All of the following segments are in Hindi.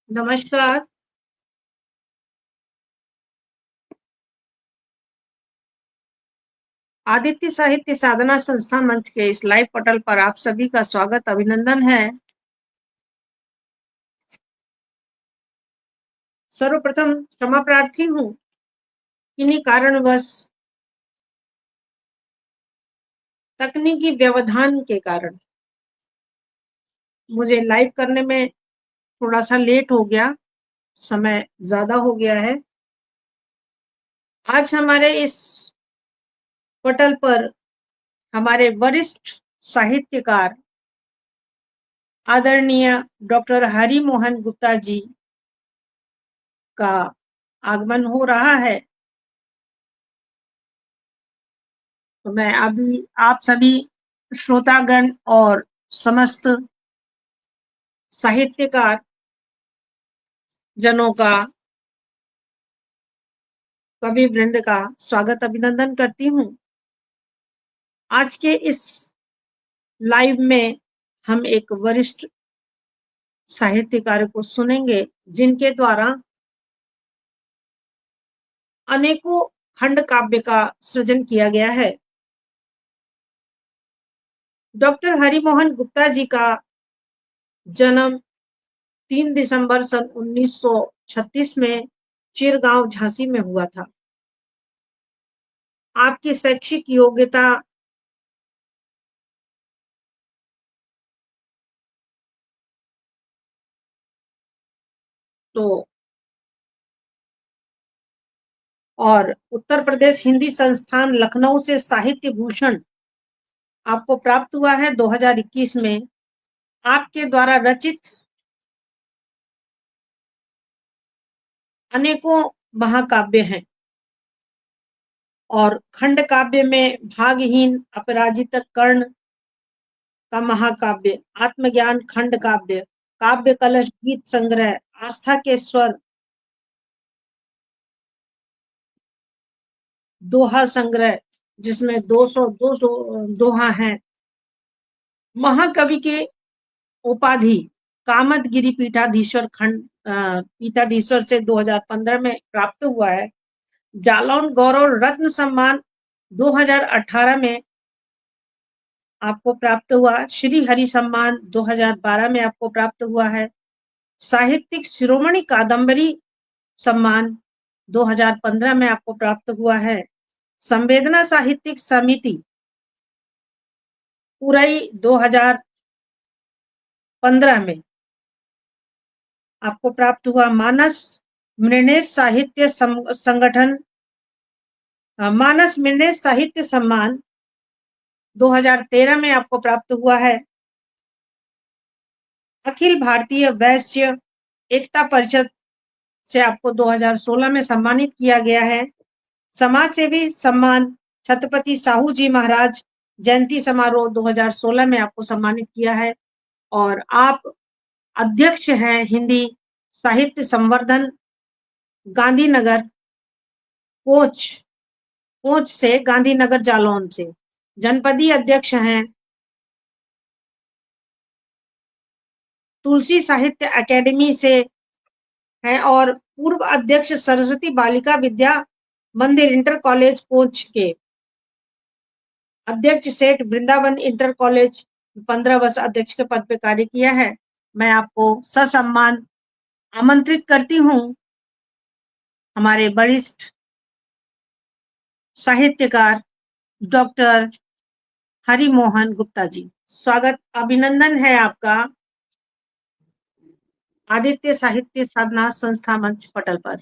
नमस्कार। आदित्य साहित्य साधना संस्थान मंच के इस लाइव पटल पर आप सभी का स्वागत अभिनंदन है। सर्वप्रथम क्षमा प्रार्थी हूँ। किन्हीं कारणवश तकनीकी व्यवधान के कारण मुझे लाइव करने में थोड़ा सा लेट हो गया, समय ज्यादा हो गया है। आज हमारे इस पटल पर हमारे वरिष्ठ साहित्यकार आदरणीय डॉक्टर हरि मोहन गुप्ता जी का आगमन हो रहा है। तो मैं अभी आप सभी श्रोतागण और समस्त साहित्यकार जनों का, कवि वृंद का स्वागत अभिनंदन करती हूँ। आज के इस लाइव में हम एक वरिष्ठ साहित्यकार को सुनेंगे जिनके द्वारा अनेकों खंड काव्य का सृजन किया गया है। डॉक्टर हरिमोहन गुप्ता जी का जन्म 3 दिसंबर सन 1936 में चिरगांव झांसी में हुआ था। आपकी शैक्षिक योग्यता तो और उत्तर प्रदेश हिंदी संस्थान लखनऊ से साहित्य भूषण आपको प्राप्त हुआ है 2021 में। आपके द्वारा रचित अनेकों महाकाव्य हैं और खंड काव्य में भागहीन अपराजित कर्ण का महाकाव्य, आत्मज्ञान खंड काव्य, काव्य कलश गीत संग्रह, आस्था के स्वर, दोहा संग्रह जिसमें 200 दोहा हैं, महाकवि के उपाधि कामदगिरी पीठाधीश्वर खंड पीठाधीश्वर से 2015 में प्राप्त हुआ है। जालौन गौरव रत्न सम्मान 2018 में आपको प्राप्त हुआ। श्री हरि सम्मान 2012 में आपको प्राप्त हुआ है। साहित्यिक शिरोमणि कादम्बरी सम्मान 2015 में आपको प्राप्त हुआ है। संवेदना साहित्यिक समिति उरई 2015 में आपको प्राप्त हुआ। मानस मृणेश साहित्य संगठन मानस मृणेश साहित्य सम्मान 2013 में आपको प्राप्त हुआ है। अखिल भारतीय वैश्य एकता परिषद से आपको 2016 में सम्मानित किया गया है। समाज सेवी सम्मान छत्रपति साहू जी महाराज जयंती समारोह 2016 में आपको सम्मानित किया है। और आप अध्यक्ष हैं हिंदी साहित्य संवर्धन गांधीनगर कोच से, गांधीनगर जालौन से जनपदीय अध्यक्ष हैं। तुलसी साहित्य एकेडमी से हैं और पूर्व अध्यक्ष सरस्वती बालिका विद्या मंदिर इंटर कॉलेज कोच के अध्यक्ष सेठ वृंदावन इंटर कॉलेज 15 वर्ष अध्यक्ष के पद पे कार्य किया है। मैं आपको ससम्मान आमंत्रित करती हूँ हमारे वरिष्ठ साहित्यकार डॉक्टर हरिमोहन गुप्ता जी। स्वागत अभिनंदन है आपका आदित्य साहित्य साधना संस्था मंच पटल पर।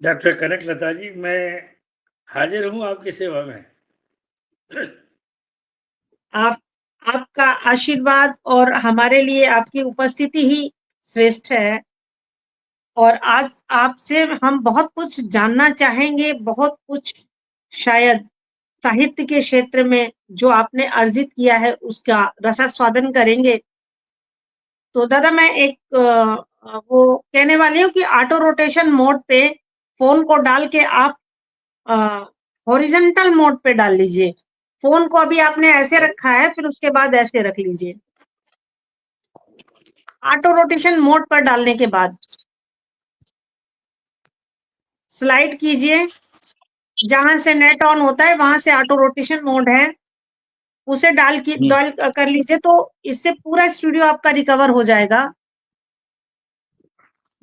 डॉक्टर कनक लता जी, मैं हाजिर हूँ आपकी सेवा में। आपका आशीर्वाद और हमारे लिए आपकी उपस्थिति ही श्रेष्ठ है। और आज आपसे हम बहुत कुछ जानना चाहेंगे, बहुत कुछ शायद साहित्य के क्षेत्र में जो आपने अर्जित किया है उसका रसास्वादन करेंगे। तो दादा मैं एक वो कहने वाली हूँ कि ऑटो रोटेशन मोड पे फोन को डाल के आप हॉरिजॉन्टल मोड पे डाल लीजिए। फोन को अभी आपने ऐसे रखा है, फिर उसके बाद ऐसे रख लीजिए। ऑटो रोटेशन मोड पर डालने के बाद स्लाइड कीजिए, जहां से नेट ऑन होता है वहां से ऑटो रोटेशन मोड है, उसे डाल कर लीजिए, तो इससे पूरा स्टूडियो आपका रिकवर हो जाएगा।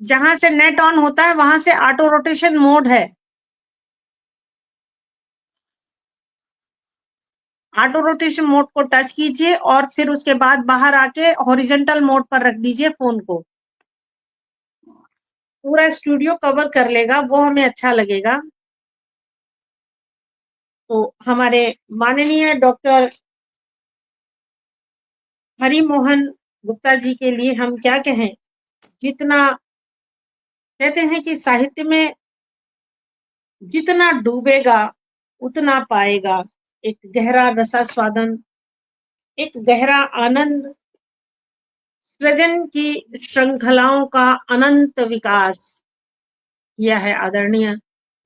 जहां से नेट ऑन होता है वहां से ऑटो रोटेशन मोड है, ऑटो रोटेशन मोड को टच कीजिए और फिर उसके बाद बाहर आके हॉरिजॉन्टल मोड पर रख दीजिए फोन को। पूरा स्टूडियो कवर कर लेगा, वो हमें अच्छा लगेगा। तो हमारे माननीय डॉक्टर हरि मोहन गुप्ता जी के लिए हम क्या कहें, जितना कहते हैं कि साहित्य में जितना डूबेगा उतना पाएगा, एक गहरा रसास्वादन, एक गहरा आनंद, सृजन की श्रृंखलाओं का अनंत विकास किया है आदरणीय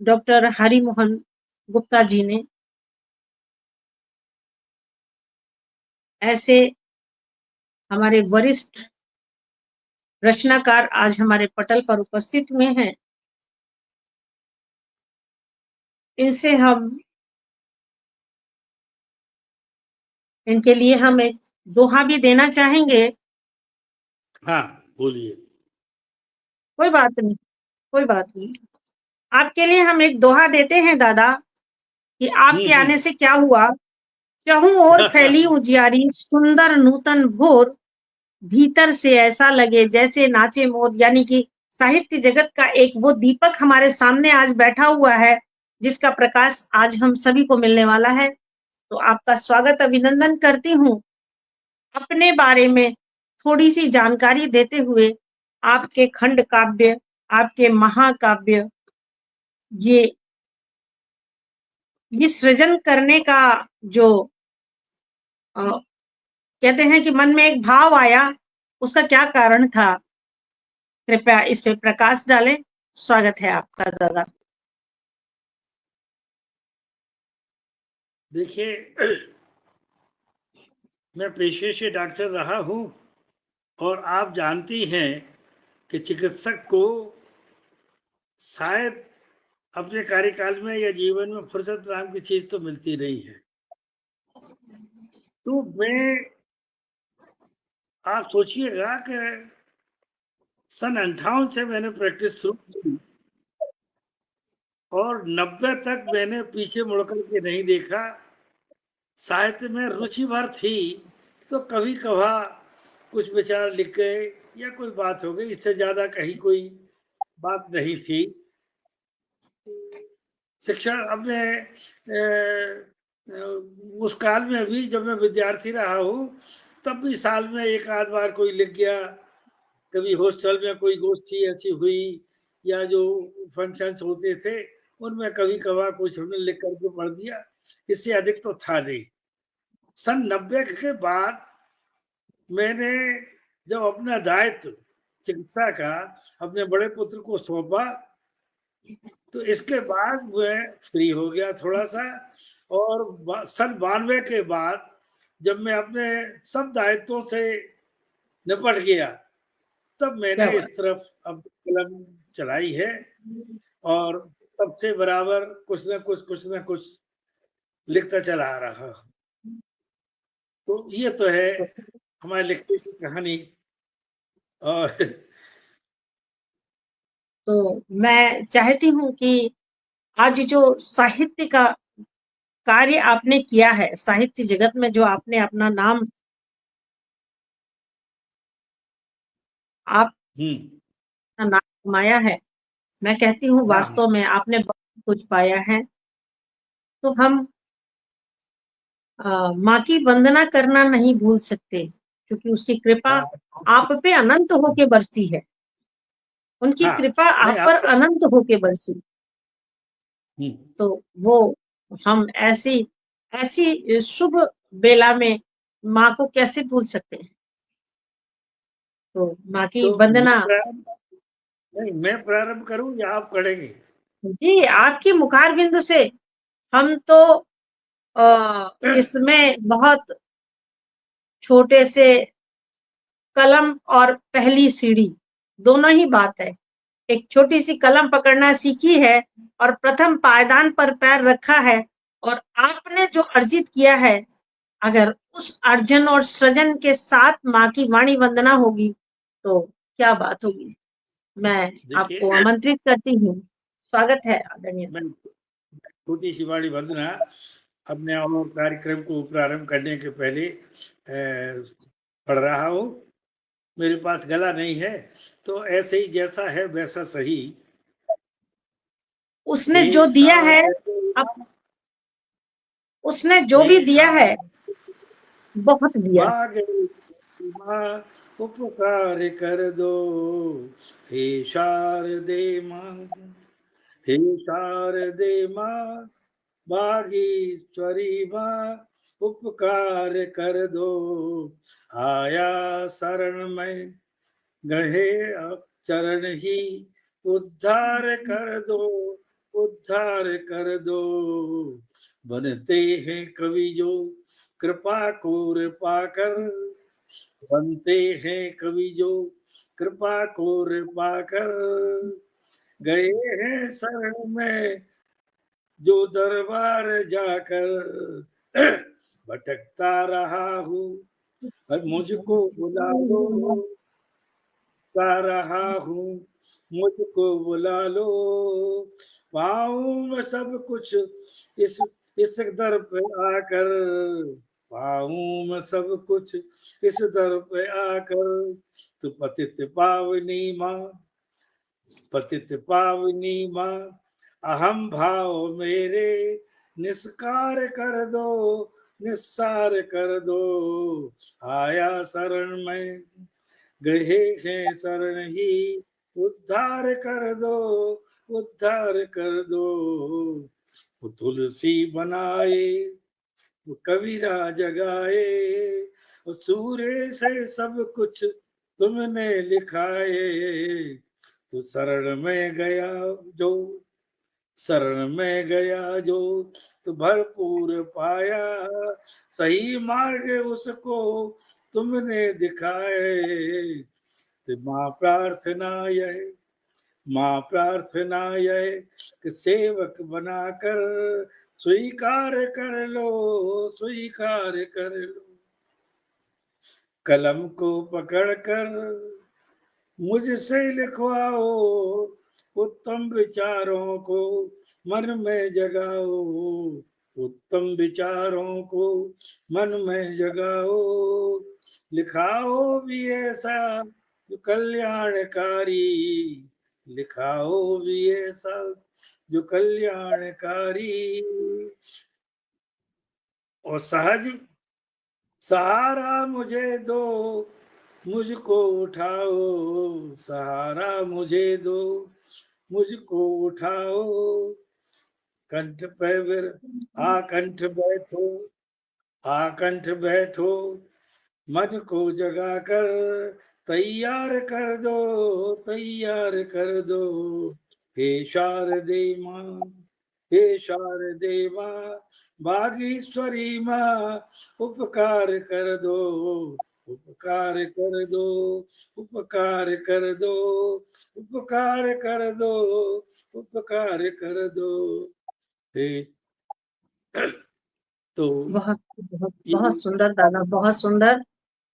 डॉक्टर हरि मोहन गुप्ता जी ने। ऐसे हमारे वरिष्ठ रचनाकार आज हमारे पटल पर उपस्थित हुए हैं। इनसे हम इनके लिए हम एक दोहा भी देना चाहेंगे। हाँ, बोलिए। कोई बात नहीं, कोई बात नहीं। आपके लिए हम एक दोहा देते हैं दादा, कि आपके आने से क्या हुआ। चहुं ओर फैली उजियारी, सुंदर नूतन भोर, भीतर से ऐसा लगे जैसे नाचे मोर। यानी कि साहित्य जगत का एक वो दीपक हमारे सामने आज बैठा हुआ है, जिसका प्रकाश आज हम सभी को मिलने वाला है। तो आपका स्वागत, अभिनंदन करती हूँ। अपने बारे में थोड़ी सी जानकारी देते हुए, आपके खंड काव्य, आपके महाकाव्य, ये सृजन करने का जो कहते हैं कि मन में एक भाव आया, उसका क्या कारण था, कृपया इस पे प्रकाश डालें। स्वागत है आपका दादा। देखिए, मैं पेशे से डॉक्टर रहा हूं और आप जानती हैं कि चिकित्सक को शायद अपने कार्यकाल में या जीवन में फुर्सत नाम की चीज तो मिलती नहीं है। तो आप सोचिएगा कि सन 58 से मैंने प्रैक्टिस शुरू की और 90 तक मैंने पीछे मुड़कर के नहीं देखा। साहित्य में रुचि भर थी तो कभी कभा कुछ विचार लिख गए या कोई बात हो गई, इससे ज्यादा कहीं कोई बात नहीं थी। शिक्षा अपने उस काल में भी जब मैं विद्यार्थी रहा हूँ, तब भी साल में एक आध बार कोई लिख गया। कभी हॉस्टल में कोई गोष्ठी ऐसी हुई या जो फंक्शंस होते थे उनमें कभी कभार कुछ हमने लिख करके पढ़ दिया, इससे अधिक तो था नहीं। सन 90 के बाद मैंने जब अपना दायित्व चिकित्सा का अपने बड़े पुत्र को सौंपा, तो इसके बाद मैं फ्री हो गया थोड़ा सा। और सन 92 के बाद जब मैं अपने सब दायित्वों से निपट गया, तब मैंने इस तरफ अब कलम चलाई है और तब से बराबर कुछ ना कुछ लिखता चला आ रहा। तो ये तो है हमारे लिखने की कहानी। और तो मैं चाहती हूँ कि आज जो साहित्य का कार्य आपने किया है, साहित्य जगत में जो आपने अपना नाम नाम कमाया है, मैं कहती हूँ वास्तव में आपने बहुत कुछ पाया है। तो हम माँ की वंदना करना नहीं भूल सकते, क्योंकि उसकी कृपा आप पे अनंत होके बरसी है। उनकी कृपा आप पर अनंत होके बरसी। तो वो हम ऐसी ऐसी शुभ बेला में माँ को कैसे भूल सकते हैं। तो माँ की वंदना। नहीं, मैं प्रारंभ करूं या आप करेंगे? जी, आपकी मुखार बिंदु से हम तो इसमें बहुत छोटे से कलम और पहली सीढ़ी दोनों ही बात है। एक छोटी सी कलम पकड़ना सीखी है और प्रथम पायदान पर पैर रखा है, और आपने जो अर्जित किया है, अगर उस अर्जन और सृजन के साथ माँ की वाणी वंदना होगी तो क्या बात होगी। मैं देखिए, आपको आमंत्रित करती हूँ। स्वागत है आदरणीय। मैं छोटी सी वाणी वंदना अपने और कार्यक्रम को प्रारंभ करने के पहले पढ़ रहा हूँ। मेरे पास गला नहीं है, तो ऐसे ही जैसा है वैसा सही। उसने जो दिया है, अब उसने जो भी दिया है बहुत दिया। माँ उपकार कर दो, हे शारदे माँ, हे शारदे माँ, बागीश्वरी माँ, उपकार कर दो, आया शरण में गहे चरण ही, उद्धार कर दो, उद्धार कर दो। बनते हैं कवि जो कृपा कोर पाकर, बनते हैं कवि जो कृपा कोर पाकर, गए हैं शरण में जो दरबार जाकर, भटकता रहा हूँ, मुझको बुला लो, गा रहा हूँ, मुझको बुला लो, पाऊं मैं सब कुछ इस दर पे आकर, पाऊं मैं सब कुछ इस दर पे आकर। तू पतित पावनी माँ, पतित पावनी माँ, अहम भाव मेरे निस्कार कर दो, निस्सार कर दो, आया शरण में गए हैं शरण ही, उद्धार कर दो, उद्धार कर दो। वो तुलसी बनाए, वो कबीरा जगाए, वो सूर्य से सब कुछ तुमने लिखाए। तो शरण में गया जो, शरण में गया जो, तो भरपूर पाया, सही मार्ग उसको तुमने दिखाए। तो माँ प्रार्थना यह, माँ प्रार्थना यह कि सेवक बनाकर स्वीकार कर लो, स्वीकार कर लो। कलम को पकड़कर मुझसे लिखवाओ, उत्तम विचारों को मन में जगाओ, उत्तम विचारों को मन में जगाओ, लिखाओ भी ऐसा जो कल्याणकारी, लिखाओ भी ऐसा जो कल्याणकारी, और सहज सहारा मुझे दो, मुझको उठाओ, सहारा मुझे दो, मुझको उठाओ। कंठ पे आकंठ बैठो, आकंठ बैठो, मन को जगाकर तैयार कर दो, तैयार कर दो। हे शारदे माँ, हे शारदे माँ, बागीश्वरी माँ, उपकार कर दो, उपकार कर दो, उपकार कर दो, उपकार कर दो, उपकार कर दो। हे तो बहुत बहुत बहुत सुंदर दादा, बहुत सुंदर।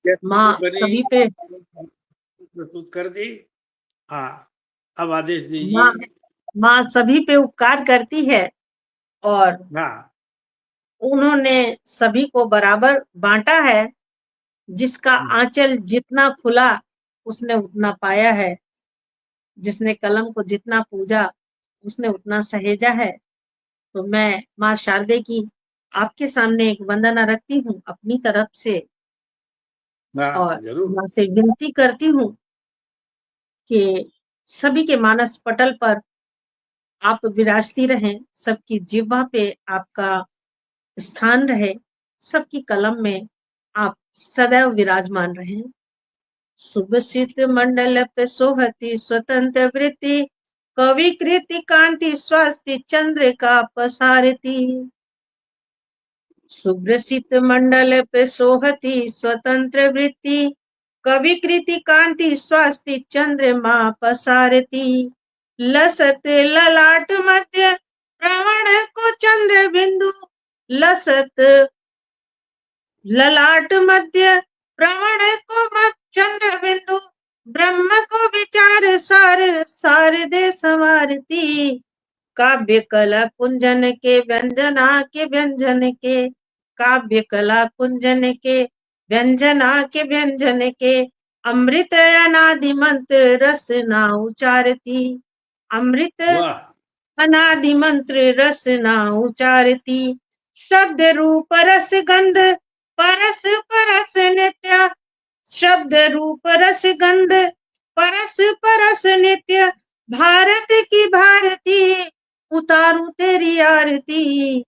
कैसे माँ बनी सभी पे, प्रस्तुत कर दी। हाँ, अब आदेश माँ दीजिए। माँ सभी पे उपकार करती है, और हाँ, उन्होंने सभी को बराबर बांटा है। जिसका आंचल जितना खुला उसने उतना पाया है, जिसने कलम को जितना पूजा उसने उतना सहेजा है। तो मैं माँ शारदे की आपके सामने एक वंदना रखती हूँ अपनी तरफ से, हाँ, और जरूर। माँ से विनती करती हूँ कि सभी के मानस पटल पर आप विराजती रहें, सबकी जिह्वा पे आपका स्थान रहे, सबकी कलम में आप सदैव विराजमान रहें। सुभसित मंडल पे सोहती स्वतंत्र वृत्ति, कवि कृति कांति स्वस्ति चंद्रिका पसारती। सुभ्रसित मंडल पे सोहती स्वतंत्र वृत्ति, कवि कृति कांति स्वस्ति चंद्रमा पसारती, लसत ललाट मध्य प्रवण को चंद्र बिंदु, लसत ललाट मध्य प्रवण को चंद्र बिंदु, ब्रह्म को विचार सार सार दे संवारती, काव्य कला कुंजन के व्यंजना के व्यंजन के, काव्य कला कुंजन के व्यंजना के व्यंजन के, अमृत अनादि मंत्र रसना उचारती, अमृत अनादि मंत्र रसना उचारती, शब्द रूप रस गंध परस परस नित्य, शब्द रूप रस गंध परस परस नित्य, भारत की भारती उतारू तेरी आरती,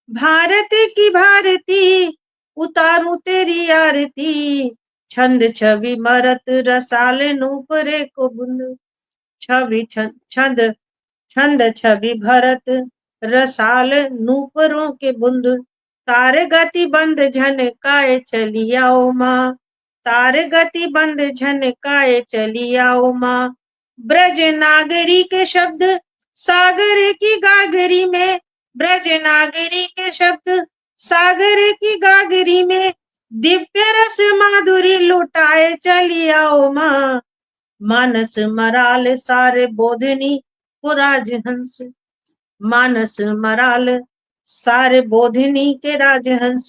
भारत की भारती उतारू तेरी आरती, छंद छवि मरत रसाल नूपरे को बुंद, छवि छंद छंद छवि भरत रसाल नूपरों के बुंद, तार गति बंद झनकाए चली आओ माँ, तार गति बंद झनकाए चली आओ माँ, ब्रज नागरी के शब्द सागर की गागरी में, ब्रज नागरी के शब्द सागर की गागरी में, दिव्य रस माधुरी लुटाए चली आओ माँ, मानस मराल सारे बोधनी राजहंस, मानस मराल सारे बोधनी के राजहंस,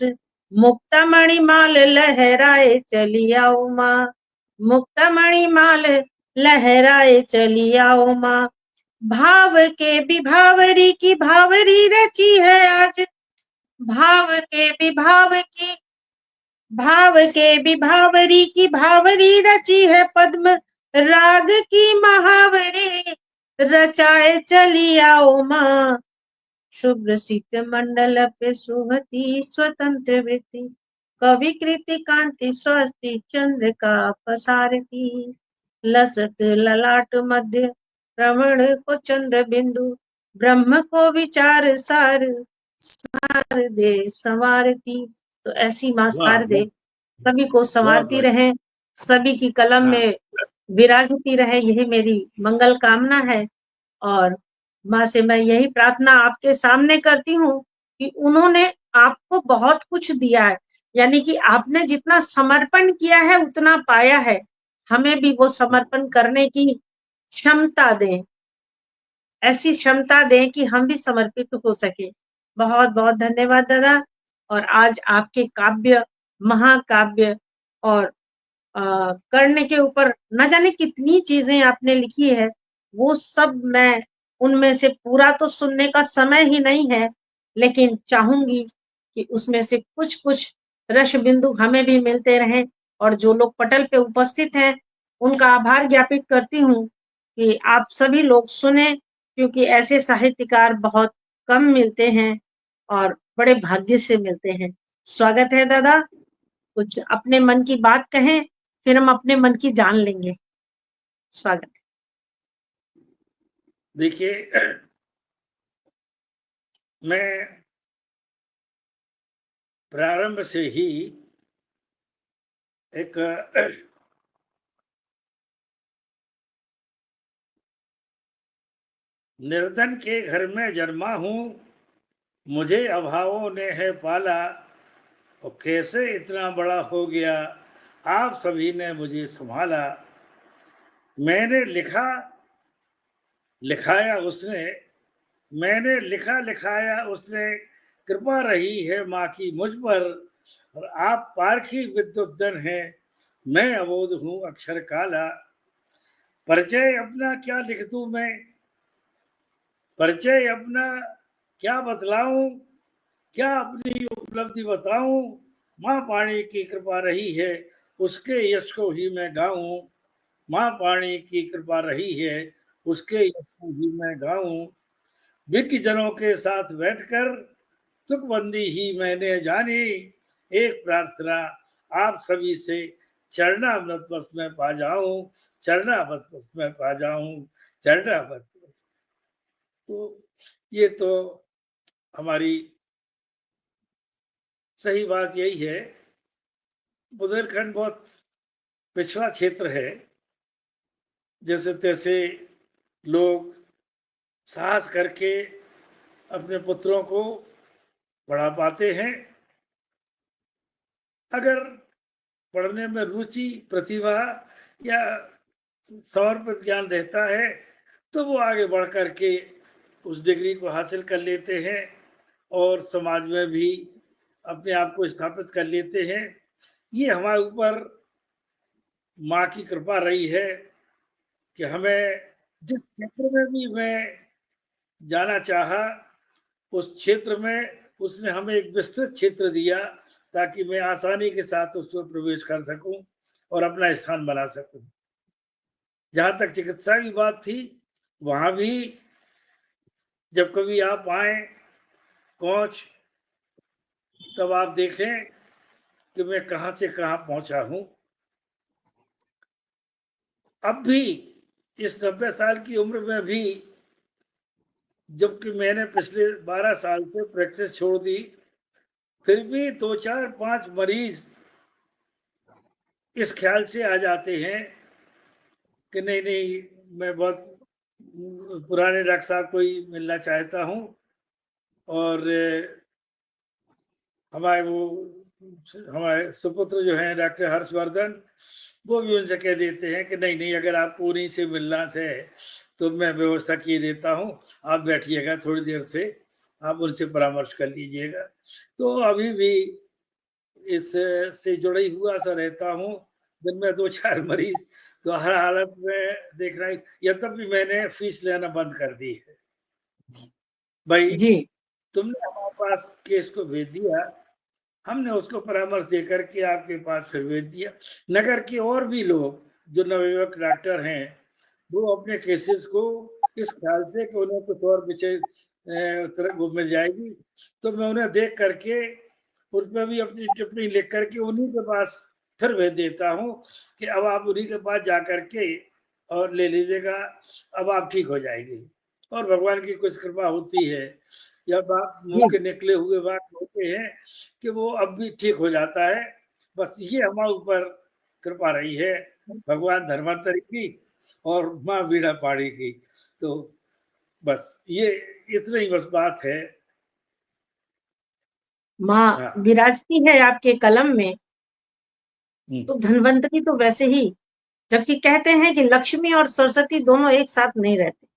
मुक्तामणि माल लहराए चली आओ माँ, मुक्तामणि माल लहराए चली आओ माँ, भाव के विभावरी की भावरी रची है आज, भाव के विभाव की भाव के विभावरी की भावरी रची है पद्म राग की महावरी रचाए चली आओ माँ, शुभ्र शीत मंडल पे सुहती स्वतंत्र वृत्ति, कवि कृति कांति स्वस्ति चंद्र का पसारती, लसत ललाट मध्य रमण को चंद्र बिंदु, ब्रह्म को विचार सार सार दे संवारती। तो ऐसी माँ शारदे सभी को संवारती रहे, सभी की कलम में विराजती रहे, यही मेरी मंगल कामना है। और माँ से मैं यही प्रार्थना आपके सामने करती हूँ कि उन्होंने आपको बहुत कुछ दिया है, यानी कि आपने जितना समर्पण किया है उतना पाया है, हमें भी वो समर्पण करने की क्षमता दें, ऐसी क्षमता दें कि हम भी समर्पित हो सके। बहुत बहुत धन्यवाद दादा। और आज आपके काव्य, महाकाव्य और करने के ऊपर न जाने कितनी चीजें आपने लिखी है, वो सब मैं उनमें से पूरा तो सुनने का समय ही नहीं है, लेकिन चाहूंगी कि उसमें से कुछ कुछ रस बिंदु हमें भी मिलते रहें। और जो लोग पटल पे उपस्थित हैं उनका आभार ज्ञापित करती हूँ कि आप सभी लोग सुने, क्योंकि ऐसे साहित्यकार बहुत कम मिलते हैं और बड़े भाग्य से मिलते हैं। स्वागत है दादा, कुछ अपने मन की बात कहें, फिर हम अपने मन की जान लेंगे। स्वागत है। देखिए, मैं प्रारंभ से ही एक निर्धन के घर में जन्मा हूँ, मुझे अभावों ने है पाला, और कैसे इतना बड़ा हो गया, आप सभी ने मुझे संभाला। मैंने लिखा लिखाया उसने, मैंने लिखा लिखाया उसने, कृपा रही है माँ की मुझ पर, और आप पारखी विद्युत धन हैं, मैं अबोध हूँ अक्षर काला। परिचय अपना क्या लिख दूं मैं, परिचय अपना क्या बतलाऊं, क्या अपनी उपलब्धि बताऊं, माँ पाणी की कृपा रही है उसके यश को ही मैं गाऊं, माँ पाणी की कृपा रही है उसके यश को ही मैं गाऊं। विज्ञ जनों के साथ बैठकर तुकबंदी ही मैंने जानी, एक प्रार्थना आप सभी से चरणामृत बस में पा जाऊं, चरणामृत बस में पा जाऊं, चरणामृत। तो ये तो हमारी सही बात यही है, बुंदेलखंड बहुत पिछड़ा क्षेत्र है, जैसे तैसे लोग साहस करके अपने पुत्रों को पढ़ा पाते हैं। अगर पढ़ने में रुचि, प्रतिभा या समर्पित ज्ञान रहता है तो वो आगे बढ़ करके उस डिग्री को हासिल कर लेते हैं और समाज में भी अपने आप को स्थापित कर लेते हैं। ये हमारे ऊपर माँ की कृपा रही है कि हमें जिस क्षेत्र में भी मैं जाना चाहा, उस क्षेत्र में उसने हमें एक विस्तृत क्षेत्र दिया ताकि मैं आसानी के साथ उसमें प्रवेश कर सकूं और अपना स्थान बना सकूं। जहां तक चिकित्सा की बात थी, वहां भी जब कभी आप आए कोच, तब आप देखें कि मैं कहां से कहां पहुंचा हूं। अब भी इस 90 साल की उम्र में भी, जबकि मैंने पिछले 12 साल से प्रैक्टिस छोड़ दी, फिर भी 2, 4, 5 मरीज इस ख्याल से आ जाते हैं कि नहीं नहीं, मैं बहुत पुराने डॉक्टर साहब को ही मिलना चाहता हूं। और हमारे सुपुत्र जो हैं डॉक्टर हर्षवर्धन, वो भी उनसे कह देते हैं कि नहीं नहीं, अगर आपको उन्हीं से मिलना है तो मैं व्यवस्था किए देता हूँ, आप बैठिएगा, थोड़ी देर से आप उनसे परामर्श कर लीजिएगा। तो अभी भी इस से जुड़ा ही हुआ सा रहता हूँ। दिन में 2-4 मरीज तो हर हालत में देख रहा है, या तब भी मैंने फीस लेना बंद कर दी है। भाई जी तुमने हमारे पास केस को भेज दिया, हमने उसको परामर्श देकर के आपके पास फिर भेज दिया। नगर के और भी लोग जो नवयुवक डॉक्टर हैं, वो अपने केसेस को इस ख्याल से कि उन्हें कुछ और विषय वो मिल जाएगी, तो मैं उन्हें देख करके उसमें भी अपनी टिप्पणी लिख करके उन्हीं के पास फिर भेज देता हूँ कि अब आप उन्हीं के पास जा करके और ले लीजिएगा, अब आप ठीक हो जाएंगे। और भगवान की कुछ कृपा होती है, या बात मुंह जी के निकले हुए बात होते हैं कि वो अब भी ठीक हो जाता है। बस ये हमारे ऊपर कृपा रही है, भगवान धर्मांतरी की और माँ बीड़ा पाड़ी की। तो बस ये इतना ही बस बात है। माँ हाँ। विराजती है आपके कलम में, तो धन्वंतरी तो वैसे ही, जबकि कहते हैं कि लक्ष्मी और सरस्वती दोनों एक साथ नहीं रहते।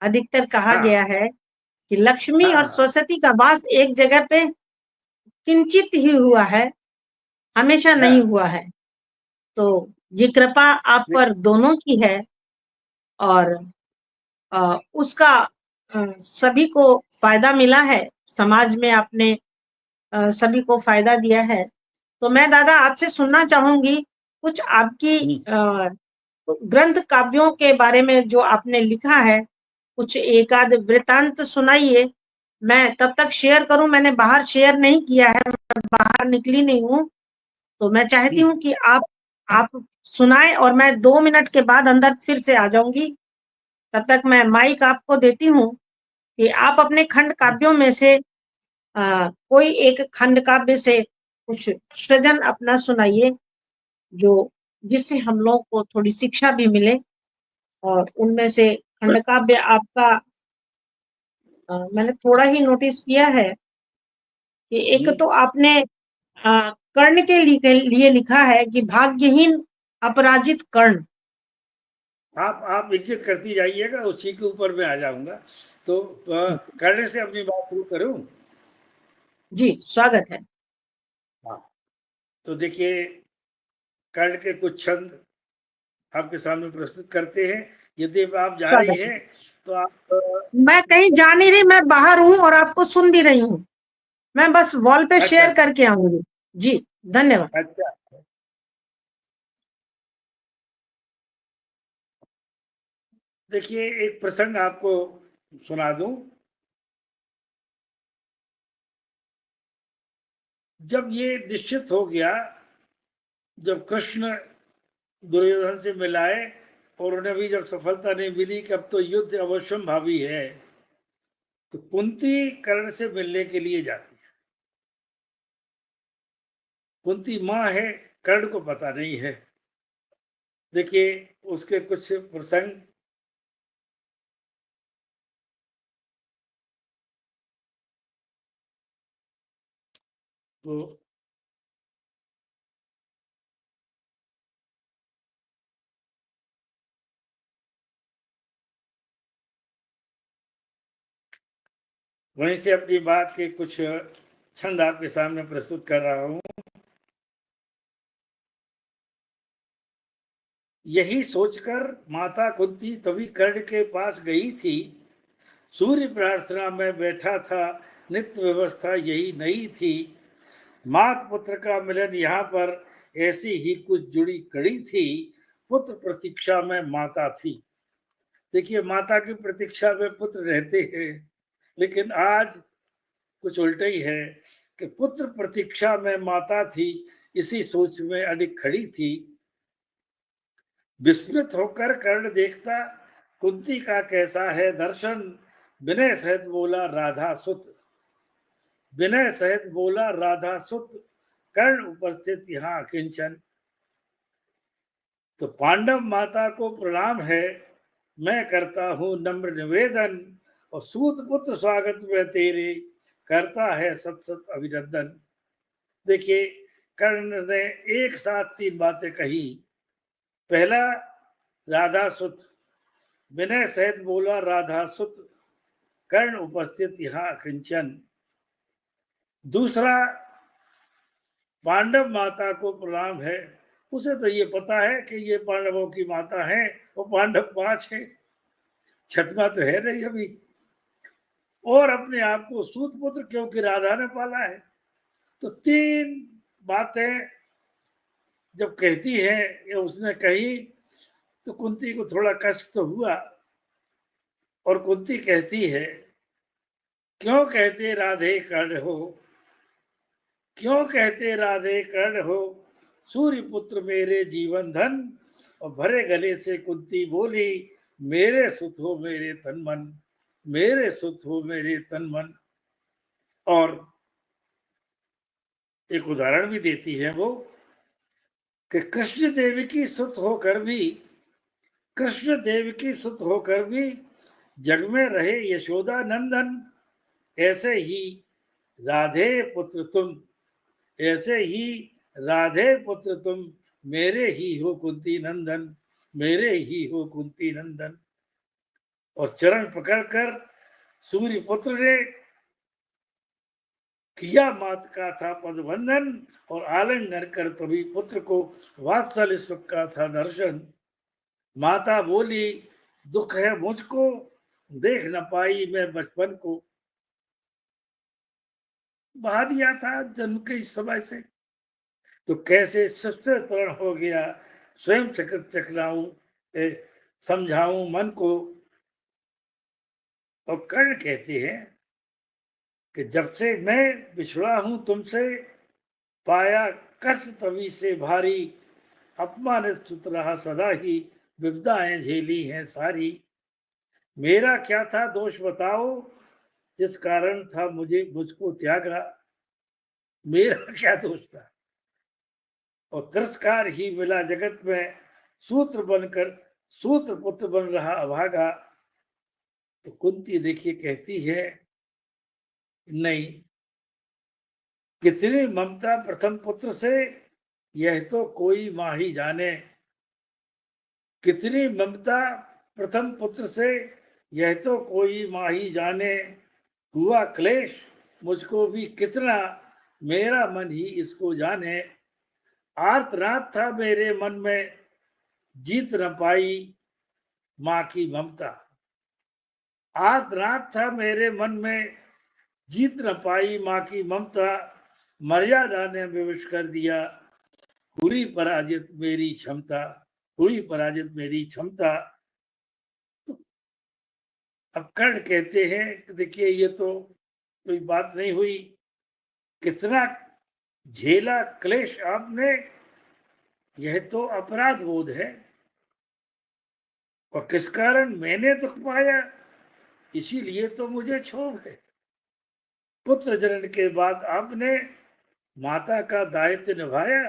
अधिकतर कहा गया हाँ है कि लक्ष्मी और हाँ सरस्वती का वास एक जगह पे किंचित ही हुआ है, हमेशा नहीं हाँ। हुआ है। तो ये कृपा आप पर दोनों की है, और उसका सभी को फायदा मिला है, समाज में आपने सभी को फायदा दिया है। तो मैं दादा आपसे सुनना चाहूंगी कुछ आपकी ग्रंथ काव्यों के बारे में जो आपने लिखा है, कुछ एक आध वृतांत सुनाइए। मैं तब तक शेयर करूं, मैंने बाहर शेयर नहीं किया है, मैं बाहर निकली नहीं हूं, तो मैं चाहती हूं कि आप सुनाएं और मैं 2 मिनट के बाद अंदर फिर से आ जाऊंगी। तब तक मैं माइक आपको देती हूँ कि आप अपने खंड काव्यों में से कोई एक खंड काव्य से कुछ सृजन अपना सुनाइए, जो जिससे हम लोग को थोड़ी शिक्षा भी मिले। और उनमें से खंड काव्य आपका मैंने थोड़ा ही नोटिस किया है कि एक तो आपने कर्ण के लिए लिखा है कि भाग्यहीन अपराजित कर्ण। आप इंगित करती जाइएगा, उसी के ऊपर मैं आ जाऊंगा। तो करने से अपनी बात शुरू करूं। जी स्वागत है। हाँ, तो देखिए, कर्ण के कुछ छंद आपके सामने प्रस्तुत करते हैं। यदि आप जा रही स्वागत है। हैं तो आप मैं कहीं जा नहीं रही, मैं बाहर हूँ और आपको सुन भी रही हूँ। मैं बस वॉल पे अच्छा शेयर करके आऊंगी। जी धन्यवाद। अच्छा। देखिए, एक प्रसंग आपको सुना दूं। जब ये निश्चित हो गया, जब कृष्ण दुर्योधन से मिलाए और उन्हें भी जब सफलता नहीं मिली कि अब तो युद्ध अवश्यम भावी है, तो कुंती कर्ण से मिलने के लिए जाती है। कुंती माँ है, कर्ण को पता नहीं है। देखिए उसके कुछ प्रसंग तो वहीं से अपनी बात के कुछ छंद आपके सामने प्रस्तुत कर रहा हूं। यही सोचकर माता कुंती तभी कर्ण के पास गई थी। सूर्य प्रार्थना में बैठा था, नित्य व्यवस्था यही नहीं थी। मात पुत्र का मिलन यहाँ पर ऐसी ही कुछ जुड़ी कड़ी थी। पुत्र प्रतीक्षा में माता थी। देखिए माता की प्रतीक्षा में पुत्र रहते हैं, लेकिन आज कुछ उल्टा ही है कि पुत्र प्रतीक्षा में माता थी, इसी सोच में अडिग खड़ी थी। विस्मित होकर कर्ण देखता कुंती का कैसा है दर्शन। विनय सहित बोला राधा सुत, विनय सहित बोला राधा सुत, कर्ण उपस्थित यहाँ किंचन। तो पांडव माता को प्रणाम है, मैं करता हूं नम्र निवेदन, और सूत पुत्र स्वागत में तेरे करता है सत सत अभिनंदन। देखिए कर्ण ने एक साथ 3 बातें कही। पहला राधा सुत, विनय सहित बोला राधा सुत, कर्ण उपस्थित यहाँ किंचन। दूसरा पांडव माता को प्रणाम है। उसे तो ये पता है कि ये पांडवों की माता है, वो पांडव 5 है, छठवा तो है नहीं अभी। और अपने आप को सूत पुत्र क्योंकि राधा ने पाला है। तो 3 बातें जब कहती है या उसने कही तो कुंती को थोड़ा कष्ट तो हुआ। और कुंती कहती है, क्यों कहते राधे कर्ण हो, क्यों कहते राधे कर्ण हो, सूर्य पुत्र मेरे जीवन धन। और भरे गले से कुंती बोली, मेरे सुत हो मेरे तन मन, मेरे सुत हो मेरे तन मन। और एक उदाहरण भी देती है वो कि कृष्ण देव की सुत होकर भी, कृष्ण देव की सुत होकर भी जग में रहे यशोदा नंदन। ऐसे ही राधे पुत्र तुम, ऐसे ही राधे पुत्र तुम, मेरे ही हो कुंती नंदन, मेरे ही हो कुंती नंदन। और चरण पकड़कर सूर्य पुत्र ने किया मात का था पदबंधन, और आलिंगन कर तभी पुत्र को वात्सल्य सुख का था दर्शन। माता बोली, दुख है मुझको, देख न पाई मैं बचपन को। बहा दिया था जन्म के इस समय से, तो कैसे शस्त्र तरण हो गया, स्वयं चकराऊं समझाऊं मन को। और कर्ण कहते हैं कि जब से मैं बिछड़ा हूं तुमसे, पाया कष्ट तभी से भारी, अपमानित सुत रहा सदा ही, विपदाएं झेली हैं सारी। मेरा क्या था दोष बताओ, जिस कारण था मुझको त्यागा, मेरा क्या दोष था। और तिरस्कार ही मिला जगत में, सूत्र बनकर सूत्र पुत्र बन रहा अभागा। तो कुंती देखिए कहती है, नहीं, कितनी ममता प्रथम पुत्र से, यह तो कोई माँ ही जाने। कितनी ममता प्रथम पुत्र से, यह तो कोई माँ ही जाने। हुआ क्लेश मुझको भी कितना, मेरा मन ही इसको जाने। आर्तनाद था मेरे मन में, जीत न पाई माँ की ममता। आर्तनाद था मेरे मन में, जीत न पाई माँ की ममता। मर्यादा ने विवश कर दिया, हुई पराजित मेरी क्षमता, हुई पराजित मेरी क्षमता। अब कर्ण कहते हैं कि देखिए ये तो कोई बात नहीं हुई, कितना झेला क्लेश आपने, यह तो अपराध बोध है। और किस कारण मैंने दुख पाया, इसीलिए तो मुझे क्षोभ है। पुत्र जनन के बाद आपने माता का दायित्व निभाया,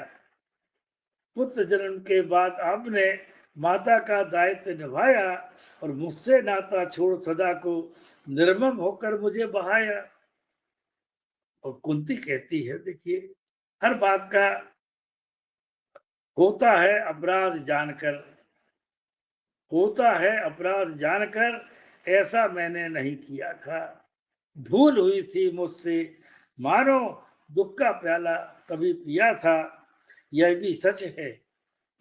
पुत्र जन्म के बाद आपने माता का दायित्व निभाया और मुझसे नाता छोड़ सदा को निर्मम होकर मुझे बहाया। और कुंती कहती है, देखिए, हर बात का होता है अपराध जानकर, होता है अपराध जानकर, ऐसा मैंने नहीं किया था। भूल हुई थी मुझसे, मानो दुख का प्याला कभी पिया था। यह भी सच है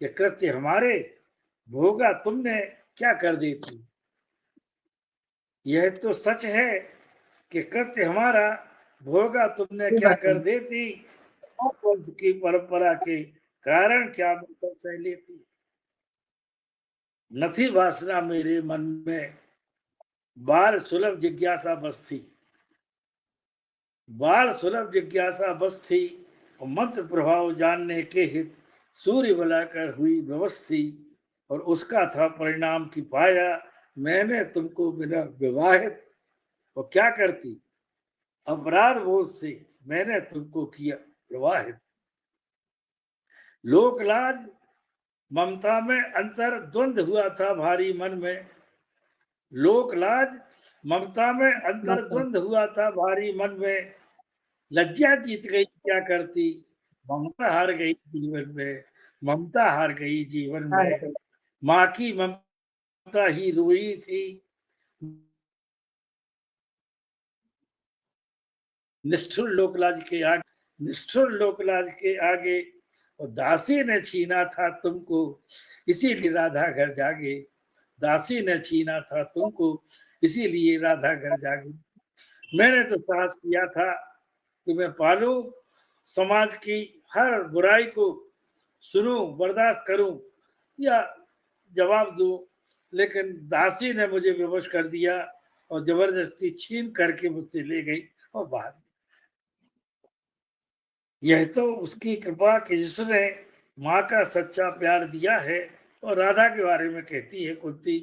कि कृत्य हमारे भोगा तुमने क्या कर देती। यह तो सच है कि कृत्य हमारा भोगा तुमने ये क्या बात है। कर देती। और वंश की परंपरा के कारण क्या मतलब सह लेती। न थी वासना मेरे मन में, बाल सुलभ जिज्ञासा बस थी। बाल सुलभ जिज्ञासा बस थी और मंत्र प्रभाव जानने के हित सूर्य बुलाकर हुई व्यवस्थी। और उसका था परिणाम की पाया, मैंने तुमको बिना विवाहित और क्या करती। अपराध बोध से मैंने तुमको किया विवाहित। लोकलाज ममता में अंतर द्वंद हुआ था भारी मन में। लोकलाज ममता में अंतर द्वंद हुआ था भारी मन में। लज्जा जीत गई क्या करती, ममता हार गई जीवन में। ममता हार गई जीवन में, माँ की ममता ही रोई थी। निष्ठुर लोकलाज के आगे, निष्ठुर लोकलाज के आगे और दासी ने छीना था तुमको, इसीलिए राधा घर जागे। दासी ने छीना था तुमको, इसीलिए राधा घर जागे। मैंने तो साहस किया था कि मैं पालूं समाज की हर बुराई को, सुनूं बर्दाश्त करूं या जवाब दूं, लेकिन दासी ने मुझे विवश कर दिया और जबरदस्ती छीन करके मुझसे ले गई और बाहर। यह तो उसकी कृपा कि जिसने माँ का सच्चा प्यार दिया है। और राधा के बारे में कहती है कुंती,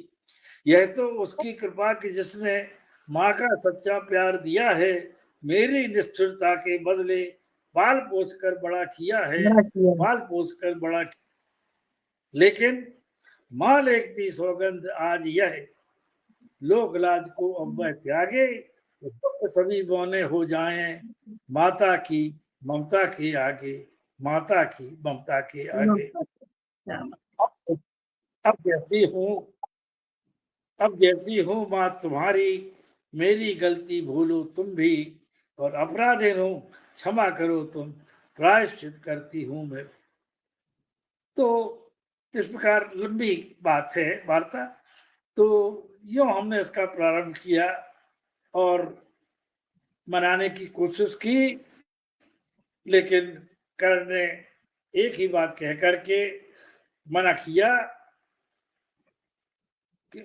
यह तो उसकी कृपा कि जिसने माँ का सच्चा प्यार दिया है। मेरी निष्ठुरता के बदले पाल पोस कर बड़ा किया है, पाल पोस कर बड़ा किया। लेकिन माँ लेखती सौगंध आज यह, लोक लाज को अब वह त्यागे तो सभी बौने हो जाएं माता की ममता के आगे, माता की ममता के आगे। अब जैसी हूँ, अब जैसी हूँ माँ तुम्हारी, मेरी गलती भूलो तुम भी और अपराधीन हूँ क्षमा करो तुम, प्रायश्चित करती हूँ मैं। तो इस प्रकार लंबी बात है वार्ता। तो यूं हमने इसका प्रारंभ किया और मनाने की कोशिश की, लेकिन कर्ण ने एक ही बात कह करके मना किया कि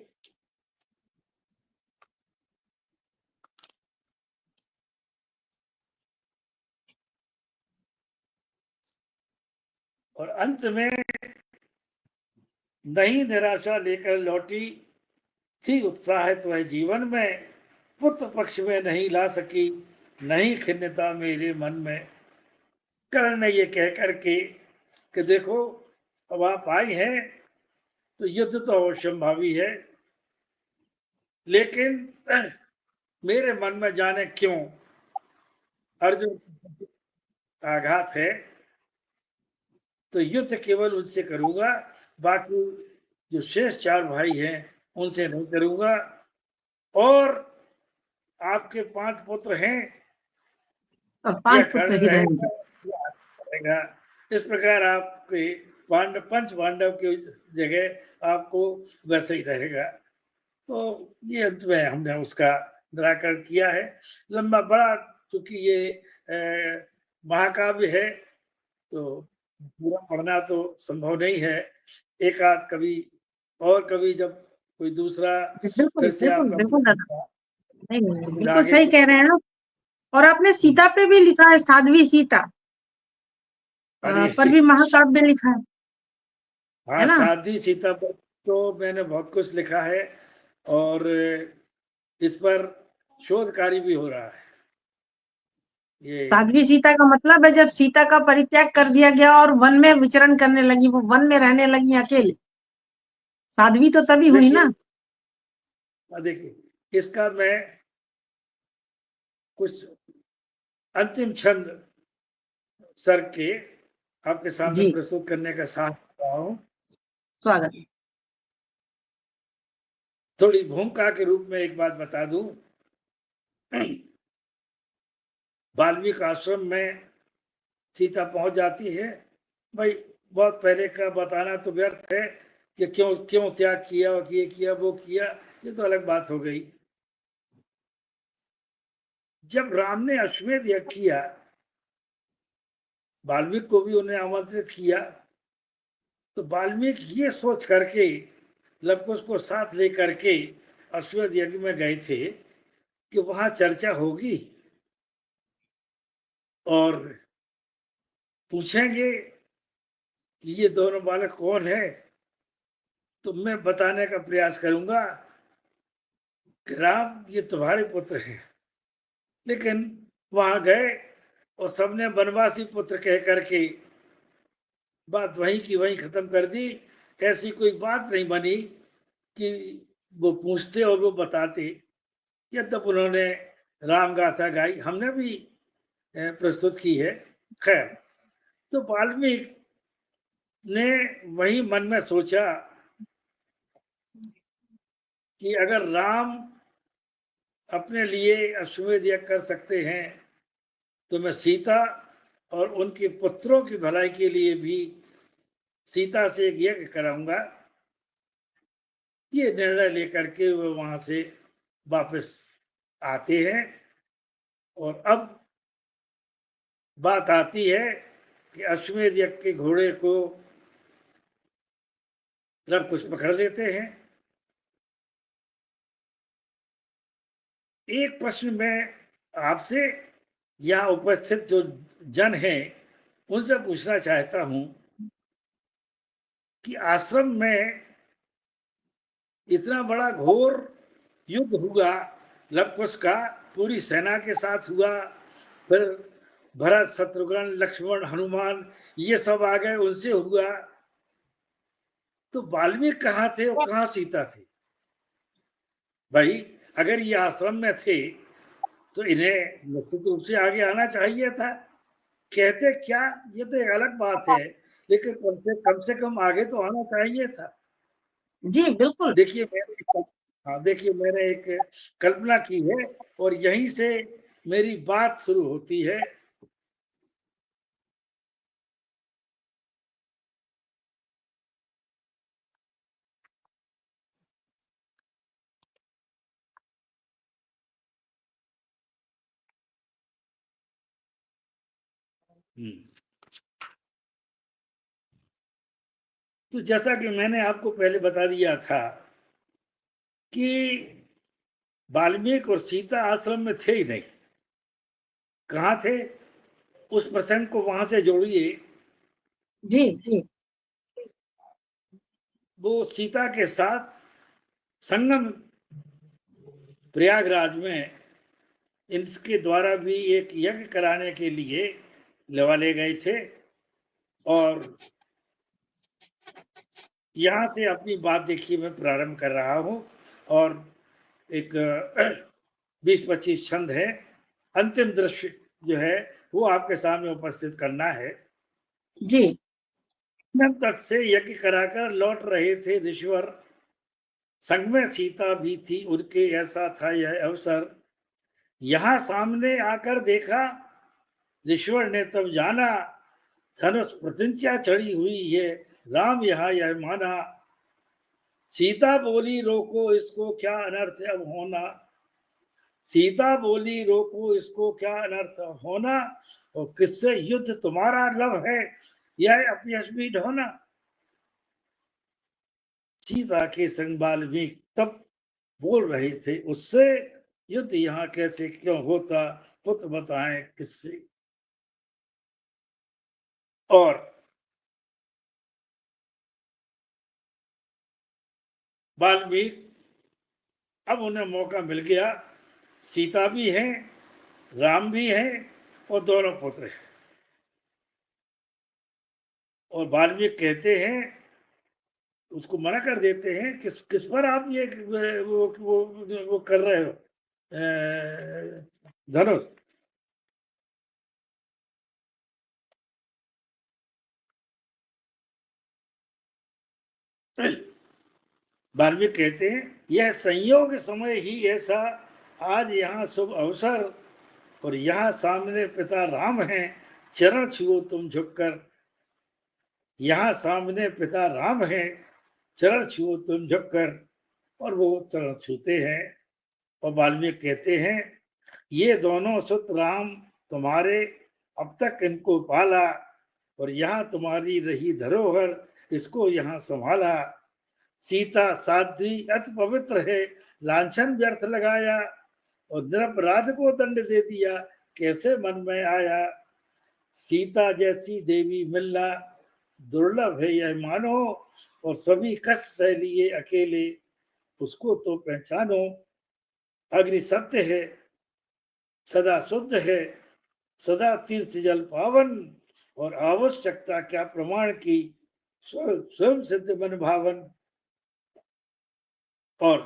और अंत में नई निराशा लेकर लौटी थी उत्साहित वह जीवन में। पुत्र पक्ष में नहीं ला सकी नहीं खिन्नता मेरे मन में। कर्ण ने ये कह करके कि देखो अब आप आई हैं तो युद्ध तो अवश्यंभावी है, लेकिन मेरे मन में जाने क्यों अर्जुन आघात है, तो युद्ध केवल उनसे करूंगा, बाकी जो शेष 4 भाई हैं उनसे नहीं करूंगा। और आपके 5 पुत्र हैं, और यह 5 पुत्र कर्ण ही रहेगा, रहेंगे। यह अर्जुन रहेगा। इस प्रकार आपके पंच पांडव की जगह आपको वैसे ही रहेगा। तो ये अंत में हमने उसका निराकरण किया है। लंबा बड़ा, चूंकि ये महाकाव्य है तो पूरा पढ़ना तो संभव नहीं है। एक आध कभी और कभी जब कोई दूसरा बिल्कुल फिर से बिल्कुल आपका बिल्कुल दादा, नहीं फिर बिल्कुल आगे सही कह रहे हैं आप। और आपने सीता पे भी लिखा है, साध्वी सीता अरे पर भी महाकाव्य लिखा है हाँ, ना। साध्वी सीता पर तो मैंने बहुत कुछ लिखा है और इस पर शोध कार्य भी हो रहा है। ये साध्वी सीता का मतलब है जब सीता का परित्याग कर दिया गया और वन में विचरण करने लगी, वो वन में रहने लगी अकेले, साध्वी तो तभी हुई ना। देखिए इसका मैं कुछ अंतिम छंद सर के आपके सामने जी, प्रस्तुत करने का साथ रहा हूँ। स्वागत। थोड़ी भूमिका के रूप में एक बात बता दूं। वाल्मीकि आश्रम में सीता पहुंच जाती है। भाई बहुत पहले का बताना तो व्यर्थ है कि क्यों क्यों त्याग किया और ये किया वो किया, ये तो अलग बात हो गई। जब राम ने अश्वमेध यज्ञ किया, वाल्मीकि को भी उन्हें आमंत्रित किया, तो वाल्मीकि ये सोच करके लवकुश को साथ लेकर के अश्वमेध यज्ञ में गए थे कि वहां चर्चा होगी और पूछेंगे कि ये दोनों बालक कौन है, तो मैं बताने का प्रयास करूंगा कि राम ये तुम्हारे पुत्र हैं। लेकिन वहां गए और सबने वनवासी पुत्र कह करके बात वहीं की वहीं खत्म कर दी। ऐसी कोई बात नहीं बनी कि वो पूछते और वो बताते। यद्यप उन्होंने राम गाथा गाई, हमने भी प्रस्तुत की है। खैर, तो वाल्मीकि ने वही मन में सोचा कि अगर राम अपने लिए अश्वमेध यज्ञ कर सकते हैं, तो मैं सीता और उनके पुत्रों की भलाई के लिए भी सीता से एक यज्ञ कराऊंगा। ये निर्णय लेकर के वो वहां से वापस आते हैं और अब बात आती है कि अश्वमेध यज्ञ के घोड़े को लव कुश पकड़ लेते हैं। एक प्रश्न मैं आपसे यहाँ उपस्थित जो जन हैं उनसे पूछना चाहता हूं कि आश्रम में इतना बड़ा घोर युद्ध हुआ लव कुश का, पूरी सेना के साथ हुआ, फिर भरत शत्रुघ्न लक्ष्मण हनुमान ये सब आ गए, उनसे हुआ, तो वाल्मीकि कहाँ थे और कहाँ सीता थी? भाई अगर ये आश्रम में थे तो इन्हें निश्चित रूप से आगे आना चाहिए था। कहते क्या, ये तो एक अलग बात है, लेकिन कम से कम आगे तो आना चाहिए था। जी बिल्कुल। देखिए मैंने हाँ, देखिए मैंने एक कल्पना की है और यहीं से मेरी बात शुरू होती है। तो जैसा कि मैंने आपको पहले बता दिया था कि वाल्मीकि और सीता आश्रम में थे ही नहीं। कहाँ थे? उस प्रसंग को वहां से जोड़िए। जी जी। वो सीता के साथ संगम प्रयागराज में इनके द्वारा भी एक यज्ञ कराने के लिए ले गए थे और यहाँ से अपनी बात देखिए मैं प्रारंभ कर रहा हूँ और एक 20-25 छंद है। अंतिम दृश्य जो है वो आपके सामने उपस्थित करना है। जी तट से यज्ञ कराकर लौट रहे थे ऋषिवर, संग में सीता भी थी उनके, ऐसा था यह अवसर। यहाँ सामने आकर देखा ऋषिवर ने तब जाना, धनुष प्रतिज्ञा चढ़ी हुई है, राम यहाँ यह माना। सीता बोली रोको इसको क्या अनर्थ अब होना, सीता बोली रोको इसको क्या अनर्थ होना, और किससे युद्ध तुम्हारा लव है, यह अपयश भी ढोना। सीता के संग वाल्मीकि तब बोल रहे थे उससे, युद्ध यहाँ कैसे क्यों होता, पुत्र बताएं किससे। और वाल्मीकि अब उन्हें मौका मिल गया, सीता भी है, राम भी है और दोनों पुत्र हैं। और वाल्मीकि कहते हैं, उसको मना कर देते हैं, किस किस पर आप ये वो कर रहे हो धनुष। वाल्मीकि कहते हैं, यह संयोग समय ही ऐसा, आज यहाँ शुभ अवसर, और यहाँ सामने पिता राम हैं, चरण छुओ तुम झुककर। यहाँ सामने पिता राम हैं, चरण छुओ तुम झुककर। और वो चरण छूते हैं। और वाल्मीकि कहते हैं, ये दोनों सुत राम तुम्हारे, अब तक इनको पाला, और यहाँ तुम्हारी रही धरोहर, इसको यहाँ संभाला। सीता साध्वी अति पवित्र है, लांछन व्यर्थ लगाया, और निरपराध को दंड दे दिया, कैसे मन में आया। सीता जैसी देवी मिलना दुर्लभ है यह मानो, और सभी कष्ट सह लिए अकेले, उसको तो पहचानो। अग्नि सत्य है, सदा शुद्ध है, सदा तीर्थ जल पावन, और आवश्यकता क्या प्रमाण की, स्वयं सिद्ध मन भावन। और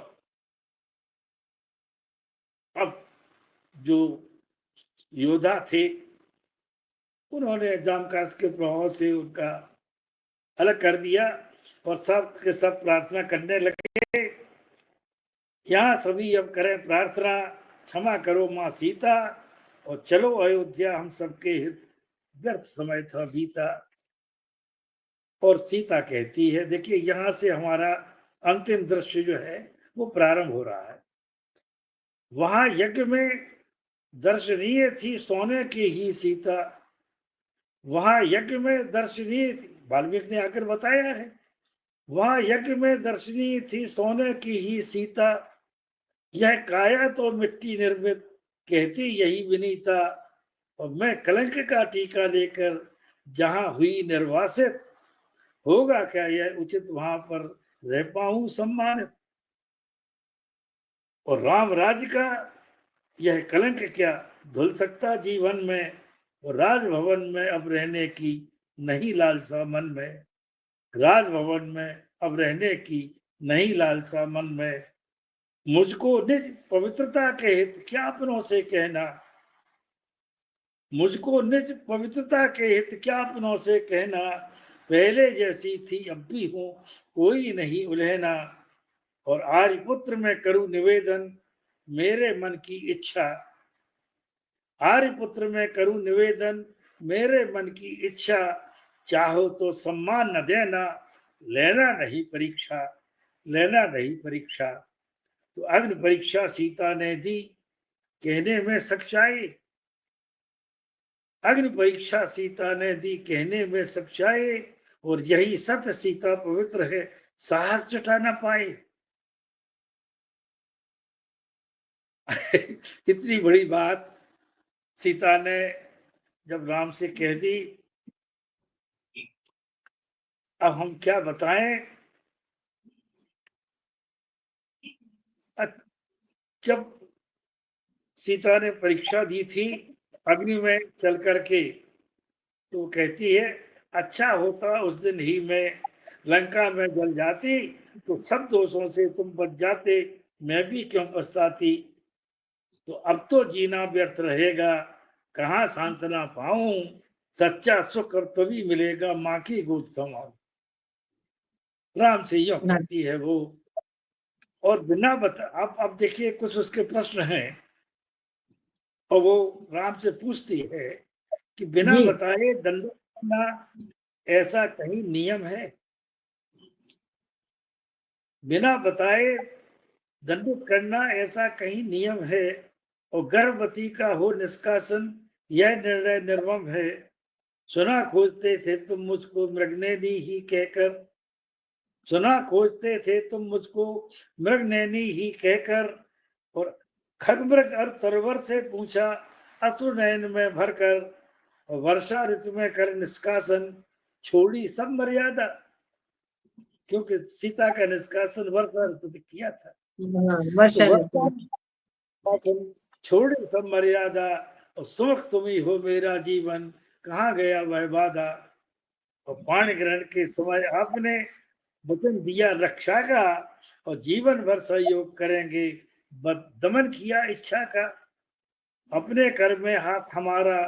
अब जो योद्धा थे, उन्होंने जामकाज के प्रभाव से उनका अलग कर दिया, और सब के सब प्रार्थना करने लगे। यहाँ सभी अब करें प्रार्थना, क्षमा करो माँ सीता, और चलो अयोध्या, हम सबके हित व्यर्थ समय था बीता। और सीता कहती है, देखिए यहाँ से हमारा अंतिम दृश्य जो है वो प्रारंभ हो रहा है। वहां यज्ञ में दर्शनीय थी सोने की ही सीता, वहां यज्ञ में दर्शनीय थी, वाल्मीकि ने आकर बताया है, वहां यज्ञ में दर्शनीय थी सोने की ही सीता, यह काया तो मिट्टी निर्मित, कहती यही विनीता। और मैं कलंक का टीका लेकर जहां हुई निर्वासित, होगा क्या यह उचित वहां पर रह पाऊं सम्मानित। और राम राज्य का यह कलंक क्या धुल सकता जीवन में, और राजभवन में अब रहने की नहीं लालसा मन में, राजभवन में अब रहने की नहीं लालसा मन में। मुझको निज पवित्रता के हित क्या अपनों से कहना, मुझको निज पवित्रता के हित क्या अपनों से कहना, पहले जैसी थी अब भी हूं, कोई नहीं उलहना। और आर्यपुत्र में करूं निवेदन, मेरे मन की इच्छा, आर्यपुत्र में करूं निवेदन, मेरे मन की इच्छा, चाहो तो सम्मान न देना, लेना नहीं परीक्षा, लेना नहीं परीक्षा। तो अग्नि परीक्षा सीता ने दी, कहने में सच्चाई, अग्नि परीक्षा सीता ने दी, कहने में सच्चाई, और यही सत्य सीता पवित्र है, साहस जुटा ना पाए। इतनी बड़ी बात सीता ने जब राम से कह दी, अब हम क्या बताएं। जब सीता ने परीक्षा दी थी अग्नि में चल करके, तो कहती है, अच्छा होता उस दिन ही मैं लंका में जल जाती, तो सब दोषों से तुम बच जाते, मैं भी क्यों पछताती। तो अब तो जीना व्यर्थ रहेगा, कहाँ सांत्वना पाऊं, सच्चा सुख अब तभी मिलेगा, माँ की गोद समाऊं। राम से यूं कहती है वो। और बिना बता, अब देखिए कुछ उसके प्रश्न हैं, और वो राम से पूछती है कि बिना जी बताए दंड करना ऐसा कहीं नियम है, बिना बताए दंडित करना ऐसा कहीं नियम है, और गर्भवती का हो निष्कासन यह निर्णय निर्मम है। सुना खोजते थे तुम मुझको मृगनैनी ही कहकर, सुना खोजते थे तुम मुझको मृगनैनी ही कहकर, और खगमृग और तरवर से पूछा असुर नयन में भरकर, और वर्षा ऋतु में कर निष्कासन छोड़ी सब मर्यादा, क्योंकि सीता का निष्कासन वर्षा ऋतु में किया था। वर्षा तो ऋतु वर्षा छोड़ी सब मर्यादा, और सुख तुम ही हो मेरा जीवन, कहाँ गया वह वादा। और पाणी ग्रहण के समय आपने वचन दिया रक्षा का, और जीवन भर सहयोग करेंगे, दमन किया इच्छा का। अपने कर में हाथ हमारा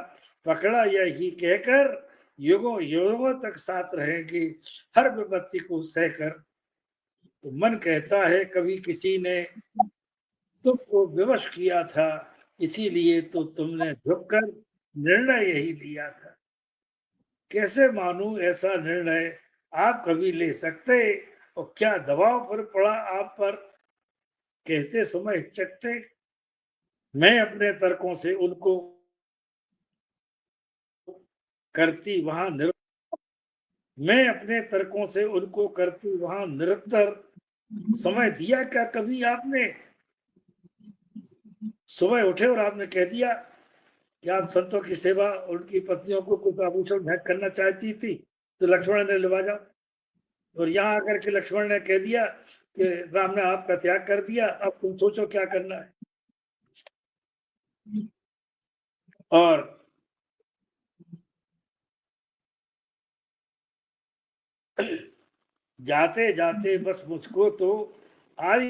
पकड़ा यही कहकर, युगों युगों तक साथ रहेंगे, हर विपत्ति को सहकर। तो मन कहता है कभी किसी ने तुमको विवश किया था, इसीलिए तो तुमने झुककर निर्णय यही लिया था। कैसे मानूं ऐसा निर्णय आप कभी ले सकते, और क्या दबाव पर पड़ा आप पर, कहते समय हिचकते। मैं अपने तर्कों से उनको करती वहां मैं अपने तर्कों से उनको करती वहां निरंतर। समय दिया क्या कभी आपने, सुबह उठे और आपने कह दिया कि आप संतों की सेवा, उनकी पत्नियों को कुछ आभूषण भेंट करना चाहती थी, तो लक्ष्मण ने लिवा जाओ। और यहाँ आकर के लक्ष्मण ने कह दिया कि राम ने आपका त्याग कर दिया, अब तुम सोचो क्या करना है। और जाते जाते बस मुझको तो आज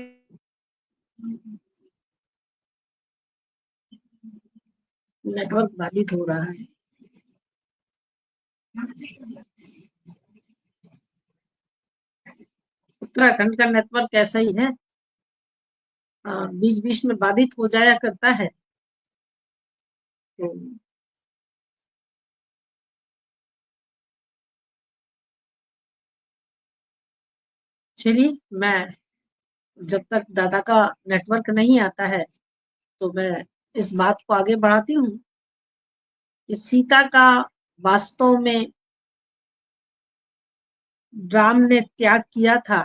नेटवर्क बाधित हो रहा है। उत्तराखंड का नेटवर्क ऐसा ही है, बीच बीच में बाधित हो जाया करता है। तो चलिए, मैं जब तक दादा का नेटवर्क नहीं आता है तो मैं इस बात को आगे बढ़ाती हूँ कि सीता का वास्तव में राम ने त्याग किया था,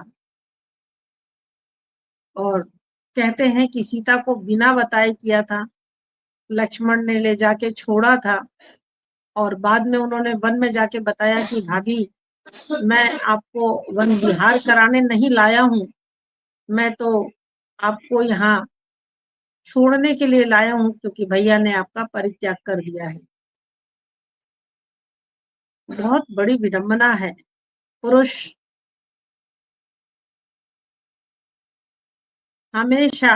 और कहते हैं कि सीता को बिना बताए किया था। लक्ष्मण ने ले जाके छोड़ा था, और बाद में उन्होंने वन में जाके बताया कि भाभी, मैं आपको वन विहार कराने नहीं लाया हूँ, मैं तो आपको यहाँ छोड़ने के लिए लाया हूँ, क्योंकि भैया ने आपका परित्याग कर दिया है। बहुत बड़ी विडंबना है। पुरुष हमेशा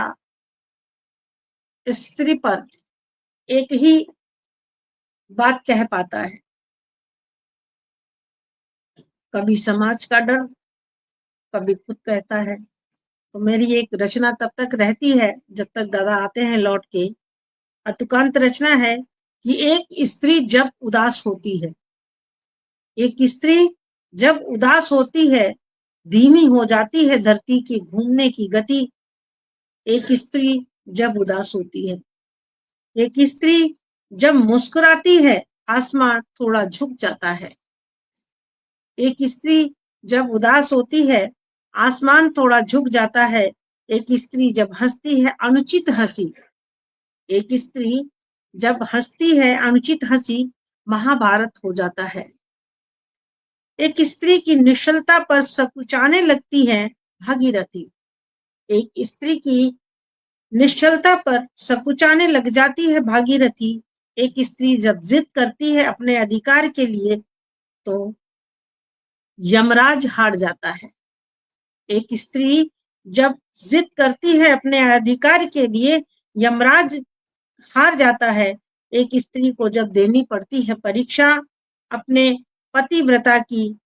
स्त्री पर एक ही बात कह पाता है, कभी समाज का डर, कभी खुद कहता है। तो मेरी एक रचना तब तक रहती है जब तक दादा आते हैं लौट के। अतुकांत रचना है कि एक स्त्री जब उदास होती है, एक स्त्री जब उदास होती है, धीमी हो जाती है धरती की घूमने की गति। एक स्त्री जब उदास होती है, एक स्त्री जब मुस्कुराती है, आसमान थोड़ा झुक जाता है। एक स्त्री जब उदास होती है, आसमान थोड़ा झुक जाता है। एक स्त्री जब हंसती है, अनुचित हंसी, एक स्त्री जब हंसती है, अनुचित हंसी महाभारत हो जाता है। एक स्त्री की निश्चलता पर सकुचाने लगती है भागीरथी। एक स्त्री की निश्चलता पर सकुचाने लग जाती है भागीरथी। एक स्त्री जब जिद करती है अपने अधिकार के लिए, तो यमराज हार जाता है। एक स्त्री जब जिद करती है अपने अधिकार के लिए, यमराज हार जाता है। एक स्त्री को जब देनी पड़ती है परीक्षा अपने पतिव्रता की,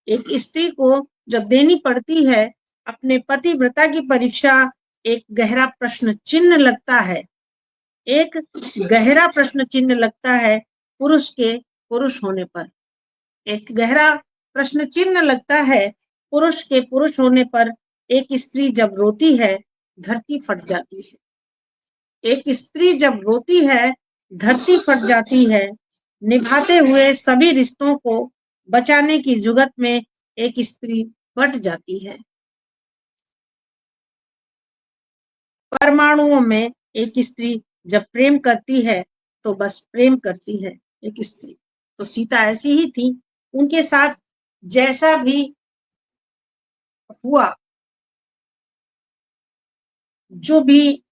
एक स्त्री को जब देनी पड़ती है अपने पतिव्रता की परीक्षा, एक गहरा प्रश्न चिन्ह लगता है। एक गहरा प्रश्न चिन्ह लगता है पुरुष के पुरुष होने पर। एक गहरा प्रश्न चिन्ह लगता है पुरुष के पुरुष होने पर। एक स्त्री जब रोती है, धरती फट जाती है। एक स्त्री जब रोती है, धरती फट जाती है। निभाते हुए सभी रिश्तों को बचाने की जुगत में एक स्त्री बट जाती है। परमाणुओं में एक स्त्री जब प्रेम करती है तो बस प्रेम करती है एक स्त्री। तो सीता ऐसी ही थी, उनके साथ जैसा भी हुआ, जो भी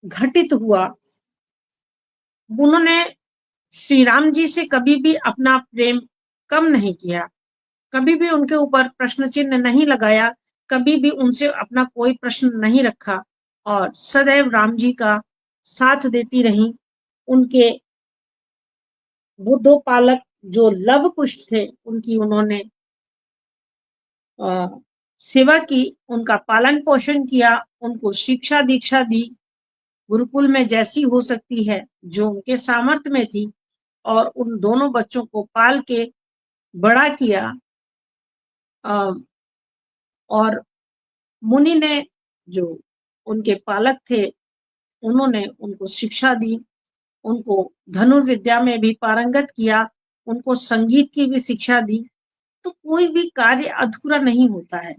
घटित हुआ, उन्होंने श्री राम जी से कभी भी अपना प्रेम कम नहीं किया, कभी भी उनके ऊपर प्रश्न चिन्ह नहीं लगाया, कभी भी उनसे अपना कोई प्रश्न नहीं रखा और सदैव राम जी का साथ देती रही। उनके बुद्धोपालक जो लव कुश थे, उनकी उन्होंने सेवा की, उनका पालन पोषण किया, उनको शिक्षा दीक्षा दी गुरुकुल में जैसी हो सकती है, जो उनके सामर्थ्य में थी, और उन दोनों बच्चों को पाल के बड़ा किया। और मुनि ने, जो उनके पालक थे, उन्होंने उनको शिक्षा दी, उनको धनुर्विद्या में भी पारंगत किया, उनको संगीत की भी शिक्षा दी। तो कोई भी कार्य अधूरा नहीं होता है,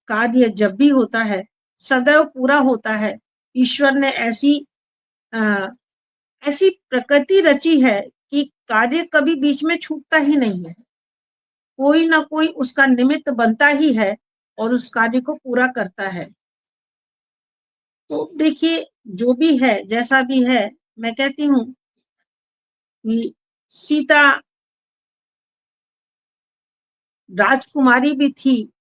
कार्य जब भी होता है सदैव पूरा होता है। ईश्वर ने ऐसी प्रकृति रची है कि कार्य कभी बीच में छूटता ही नहीं है, कोई ना कोई उसका निमित्त बनता ही है और उस कार्य को पूरा करता है। तो देखिए, जो भी है, जैसा भी है, मैं कहती हूँ कि सीता राजकुमारी भी थी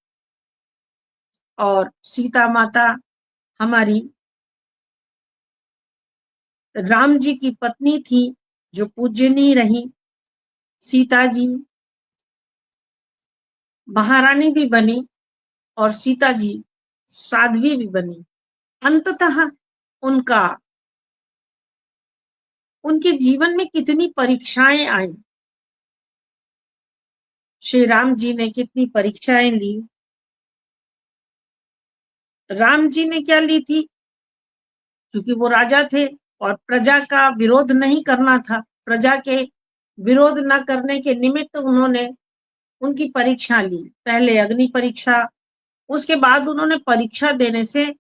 और सीता माता हमारी राम जी की पत्नी थी, जो पूज्यनीय रही। सीता जी महारानी भी बनी और सीता जी साध्वी भी बनी। अंततः उनका उनके जीवन में कितनी परीक्षाएं आई, श्री राम जी ने कितनी परीक्षाएं ली। राम जी ने क्या ली थी, क्योंकि वो राजा थे और प्रजा का विरोध नहीं करना था, प्रजा के विरोध न करने के निमित्त उन्होंने उनकी परीक्षा ली। पहले अग्नि परीक्षा, उसके बाद उन्होंने परीक्षा देने से,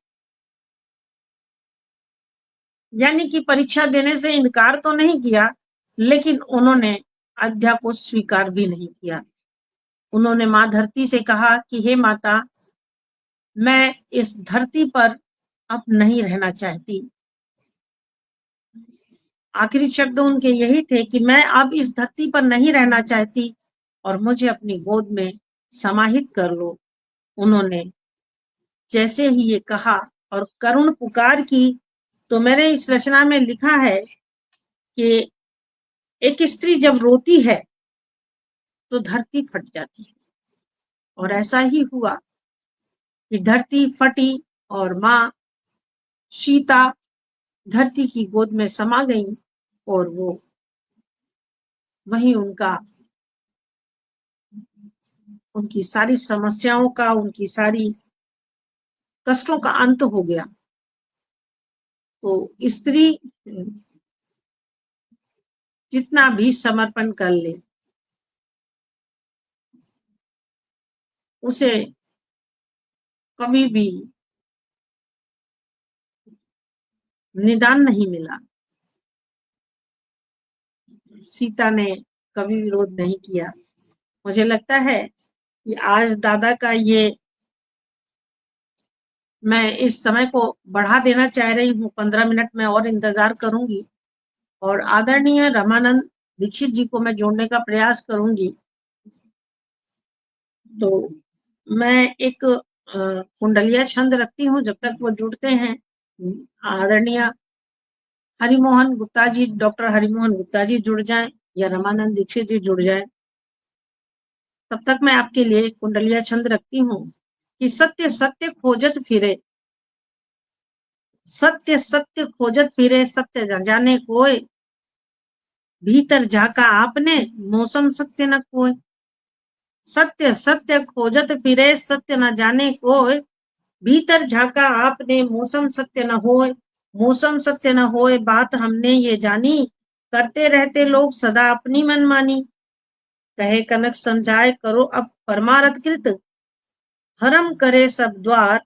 यानी कि परीक्षा देने से इनकार तो नहीं किया, लेकिन उन्होंने आज्ञा को स्वीकार भी नहीं किया। उन्होंने माँ धरती से कहा कि हे माता, मैं इस धरती पर अब नहीं रहना चाहती। आखिरी शब्द उनके यही थे कि मैं अब इस धरती पर नहीं रहना चाहती और मुझे अपनी गोद में समाहित कर लो। उन्होंने जैसे ही ये कहा और करुण पुकार की, तो मैंने इस रचना में लिखा है कि एक स्त्री जब रोती है तो धरती फट जाती है, और ऐसा ही हुआ कि धरती फटी और माँ सीता धरती की गोद में समा गई और वो वही उनकी सारी समस्याओं का, उनकी सारी कष्टों का अंत हो गया। तो स्त्री जितना भी समर्पण कर ले, उसे कभी भी निदान नहीं मिला। सीता ने कभी विरोध नहीं किया। मुझे लगता है कि आज दादा का ये, मैं इस समय को बढ़ा देना चाह रही हूँ, 15 मिनट में और इंतजार करूंगी और आदरणीय रमानंद दीक्षित जी को मैं जोड़ने का प्रयास करूंगी। तो मैं एक कुंडलिया छंद रखती हूँ, जब तक वो जुड़ते हैं। आदरणीय हरिमोहन गुप्ता जी, डॉक्टर हरिमोहन गुप्ता जी जुड़ जाएं या रमानंद दीक्षित जी जुड़ जाएं, तब तक मैं आपके लिए कुंडलिया छंद रखती हूँ कि सत्य सत्य खोजत फिरे, सत्य सत्य खोजत फिरे, सत्य न जाने कोय, भीतर झाका आपने मौसम सत्य न कोय। सत्य सत्य खोजत फिरे, सत्य न जाने कोय, भीतर झाका आपने मौसम सत्य न होय। मौसम सत्य न होय बात हमने ये जानी, करते रहते लोग सदा अपनी मनमानी। कहे कनक संजाय करो अब परमारथ कृत, भरम करे सब द्वार,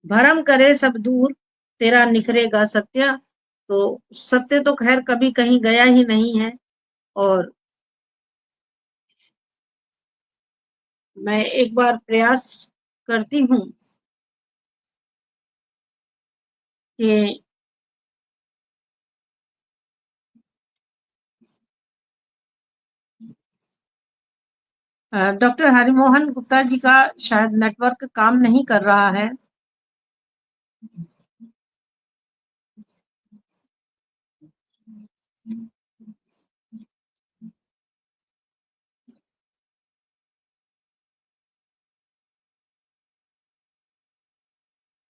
भरम करे सब दूर, तेरा निखरेगा सत्य। तो सत्य तो खैर कभी कहीं गया ही नहीं है, और मैं एक बार प्रयास करती हूँ कि डॉक्टर हरिमोहन गुप्ता जी का शायद नेटवर्क काम नहीं कर रहा है।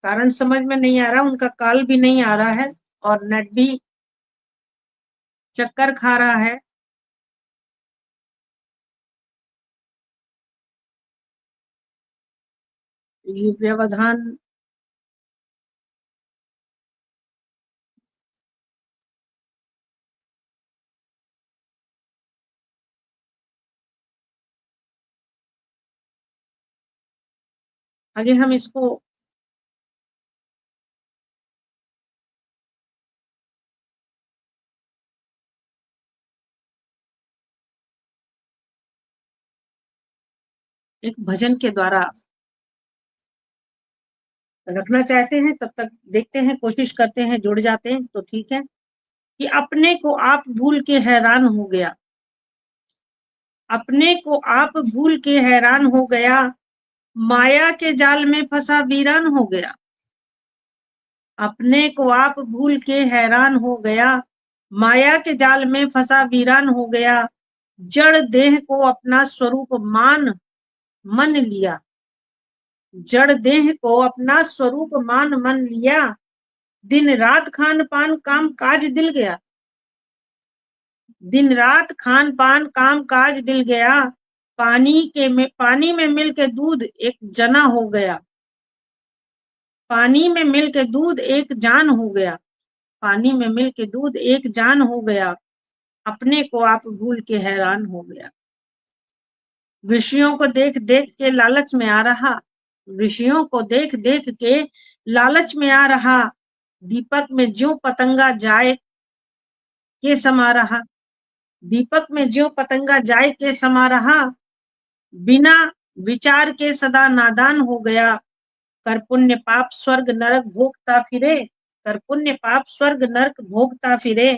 कारण समझ में नहीं आ रहा, उनका कॉल भी नहीं आ रहा है और नेट भी चक्कर खा रहा है। ये व्यवधान आगे हम इसको एक भजन के द्वारा रखना चाहते हैं। तब तक देखते हैं, कोशिश करते हैं, जुड़ जाते हैं तो ठीक है। कि अपने को आप भूल के हैरान हो गया, अपने को आप भूल के हैरान हो गया, माया के जाल में फंसा वीरान हो गया। अपने को आप भूल के हैरान हो गया, माया के जाल में फंसा वीरान हो गया। जड़ देह को अपना स्वरूप मान मन लिया, जड़ देह को अपना स्वरूप मान मन लिया। दिन रात खान पान काम काज दिल गया, दिन रात खान पान काम काज दिल गया। पानी में मिल के दूध एक जना हो गया, पानी में मिल के दूध एक जान हो गया, पानी में मिल के दूध एक जान हो गया। अपने को आप भूल के हैरान हो गया। विषयों को देख देख के लालच में आ रहा, विषयों को देख देख के लालच में आ रहा। दीपक में ज्यों पतंगा जाए के समा रहा, दीपक में ज्यों पतंगा जाए के समा रहा। बिना विचार के सदा नादान हो गया। कर पुण्य पाप स्वर्ग नरक भोगता फिरे, कर पुण्य पाप स्वर्ग नरक भोगता फिरे।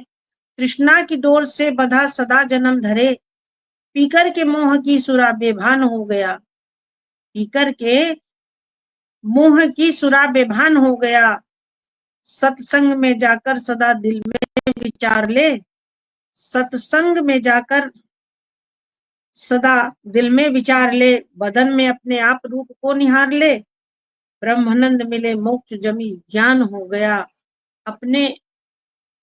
तृष्णा की डोर से बधा सदा जन्म धरे, पीकर के मोह की सुरा बेभान हो गया, पीकर के मोह की सुरा बेभान हो गया। सत्संग में जाकर सदा दिल में विचार ले, सत्संग में जाकर सदा दिल में विचार ले। बदन में अपने आप रूप को निहार ले, ब्रह्मानंद मिले मोक्ष जमी ज्ञान हो गया। अपने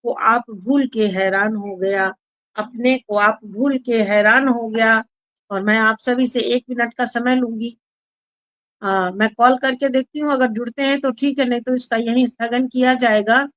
को आप भूल के हैरान हो गया, अपने को आप भूल के हैरान हो गया। और मैं आप सभी से 1 मिनट का समय लूंगी। मैं कॉल करके देखती हूँ, अगर जुड़ते हैं तो ठीक है, नहीं तो इसका यही स्थगन किया जाएगा।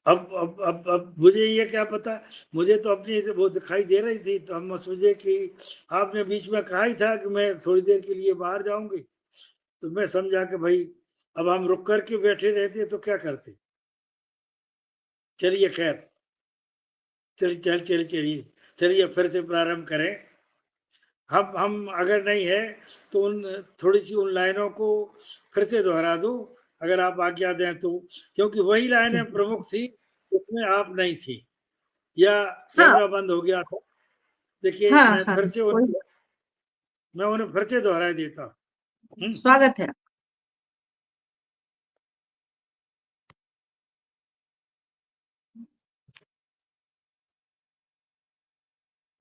अब मुझे ये क्या पता, मुझे तो अपनी वो दिखाई दे रही थी, तो हम सोचे कि आपने बीच में कहा ही था कि मैं थोड़ी देर के लिए बाहर जाऊंगी, तो मैं समझा कि भाई अब हम रुक करके बैठे रहते तो क्या करते। चलिए खैर, चलिए चलिए फिर से प्रारंभ करें। हम अगर नहीं है तो उन थोड़ी सी उन लाइनों को फिर से दोहरा दूं, अगर आप आज्ञा दें तो, क्योंकि वही लाइनें प्रमुख थी, उसमें आप नहीं थी, या हाँ कैमरा बंद हो गया था। देखिए हाँ मैं हाँ, फिर से कोई मैं उन्हें फिर से दोहरा देता हूँ। स्वागत है।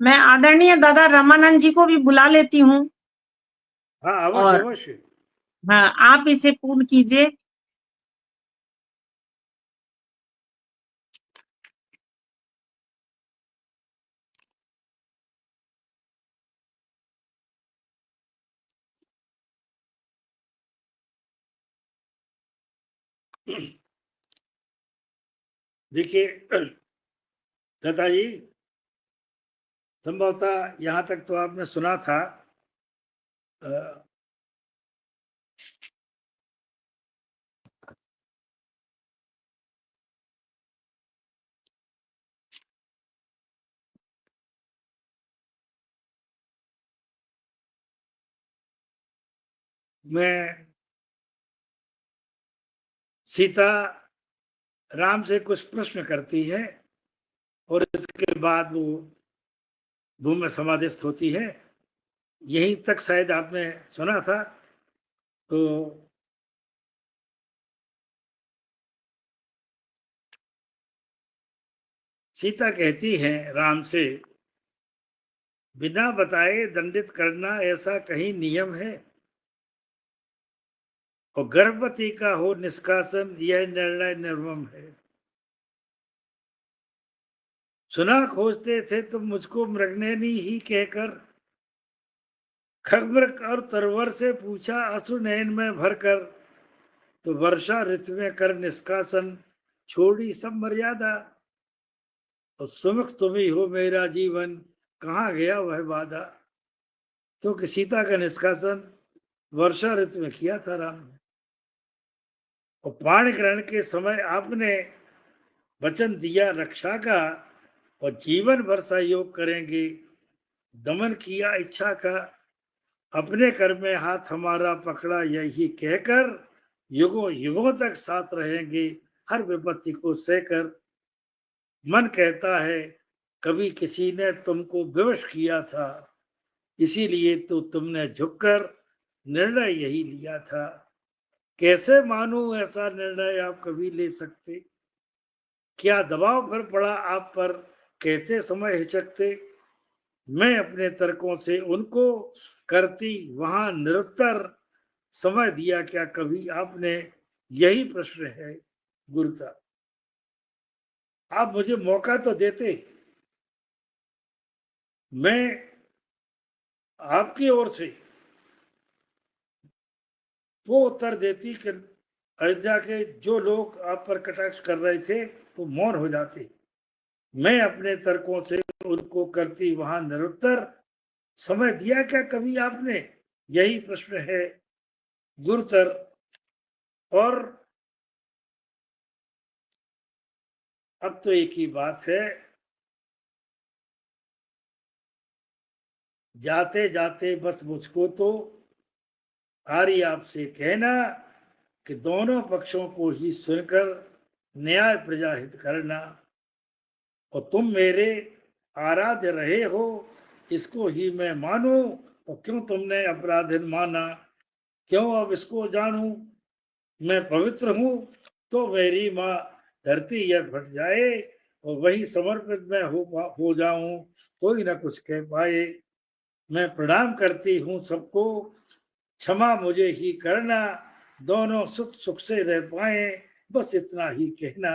मैं आदरणीय दादा रामानंद जी को भी बुला लेती हूँ, हाँ अवश्य और अवश्य। हाँ, आप इसे पूर्ण कीजिए। देखिए लता जी, संभवतः यहाँ तक तो आपने सुना था। अ, मैं सीता राम से कुछ प्रश्न करती है और इसके बाद वो भूमि में समाधिस्थ होती है, यहीं तक शायद आपने सुना था। तो सीता कहती है राम से, बिना बताए दंडित करना ऐसा कहीं नियम है, और गर्भवती का हो निष्कासन यह निर्णय निर्मम है। सुना खोजते थे तुम मुझको मृगनयनी ही कहकर, खगमृग और तरवर से पूछा असुर नयन में भरकर, तो वर्षा ऋतु में कर निष्कासन छोड़ी सब मर्यादा, और सुमुख तुम ही हो मेरा जीवन कहाँ गया वह वादा। क्योंकि सीता का निष्कासन वर्षा ऋतु में किया था राम ने, और पाणी ग्रहण के समय आपने वचन दिया रक्षा का, और जीवन भर सहयोग करेंगे, दमन किया इच्छा का, अपने कर में हाथ हमारा पकड़ा यही कहकर, युगों युगों तक साथ रहेंगे हर विपत्ति को सहकर। मन कहता है कभी किसी ने तुमको विवश किया था, इसीलिए तो तुमने झुककर निर्णय यही लिया था। कैसे मानूं ऐसा निर्णय आप कभी ले सकते, क्या दबाव फिर पड़ा आप पर कहते समय हिचकते। मैं अपने तर्कों से उनको करती वहां निरुत्तर, समय दिया क्या कभी आपने, यही प्रश्न है गुरुता। आप मुझे मौका तो देते, मैं आपकी ओर से वो उत्तर देती कि अयोध्या के जो लोग आप पर कटाक्ष कर रहे थे वो मौन हो जाते। मैं अपने तर्कों से उनको करती वहां निरुत्तर, समय दिया क्या कभी आपने, यही प्रश्न है गुरुतर। और अब तो एक ही बात है, जाते जाते बस मुझको तो आर्य आपसे कहना कि दोनों पक्षों को ही सुनकर न्याय प्रजाहित करना, और तुम मेरे आराध्य रहे हो इसको ही मैं मानूं, और क्यों तुमने अपराधीन माना, क्यों अब इसको जानूं। मैं पवित्र हूं तो मेरी माँ धरती यह फट जाए, और वही समर्पित मैं हो जाऊं, कोई ना कुछ कह पाए। मैं प्रणाम करती हूं सबको, क्षमा मुझे ही करना, दोनों सुख सुख से रह पाए, बस इतना ही कहना।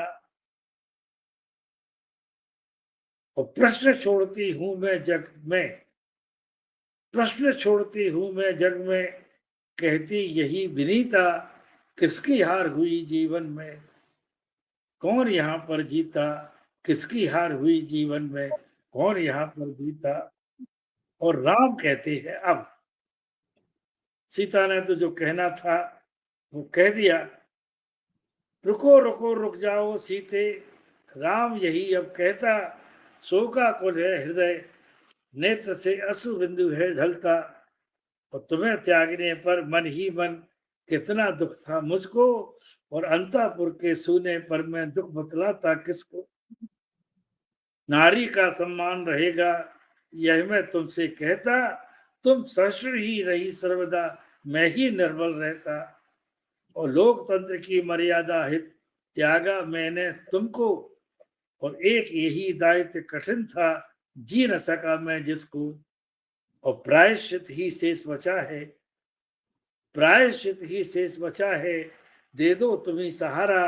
और प्रश्न छोड़ती हूं मैं जग में, प्रश्न छोड़ती हूं मैं जग में, कहती यही विनीता, किसकी हार हुई जीवन में। कौन यहाँ पर जीता, किसकी हार हुई जीवन में, कौन यहाँ पर जीता। और राम कहते हैं अब, सीता ने तो जो कहना था वो कह दिया। रुको रुको रुक जाओ सीते, राम यही अब कहता, शोका कुल है हृदय, नेत्र से अश्रु बिंदु है ढलता। और तुम्हें त्यागने पर मन ही मन कितना दुख था मुझको, और अंतापुर के सूने पर मैं दुख बतलाता किसको। नारी का सम्मान रहेगा यह मैं तुमसे कहता, तुम सहिष्णु ही रही सर्वदा, मैं ही निर्बल रहता। और लोकतंत्र की मर्यादा हित त्यागा मैंने तुमको, और एक यही दायित्व कठिन था, जी न सका मैं जिसको। और प्रायश्चित ही शेष बचा है, प्रायश्चित ही शेष बचा है, दे दो तुम्हें सहारा।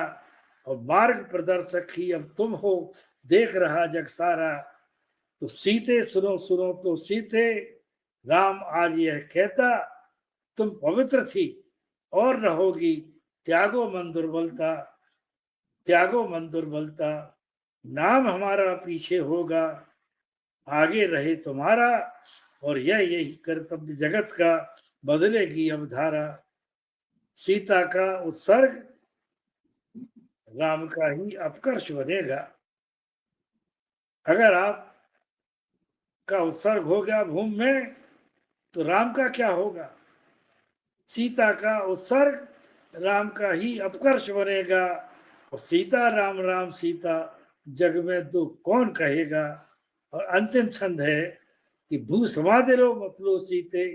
और मार्ग प्रदर्शक ही अब तुम हो, देख रहा जग सारा। तो सीते सुनो सुनो तो सीते, राम आज यह कहता, तुम पवित्र थी और रहोगी, त्यागो मन दुर्बलता, त्यागो मन दुर्बलता। नाम हमारा पीछे होगा, आगे रहे तुम्हारा। और यह यही कर्तव्य जगत का, बदलेगी अब धारा। सीता का उत्सर्ग राम का ही अपकर्ष बनेगा। अगर आप का उत्सर्ग हो गया भूमि में तो राम का क्या होगा। सीता का उत्सर्ग राम का ही अपकर्ष बनेगा। और सीता राम राम सीता, जग में दो कौन कहेगा। और अंतिम छंद है कि भू समाधि लो मत लो सीते,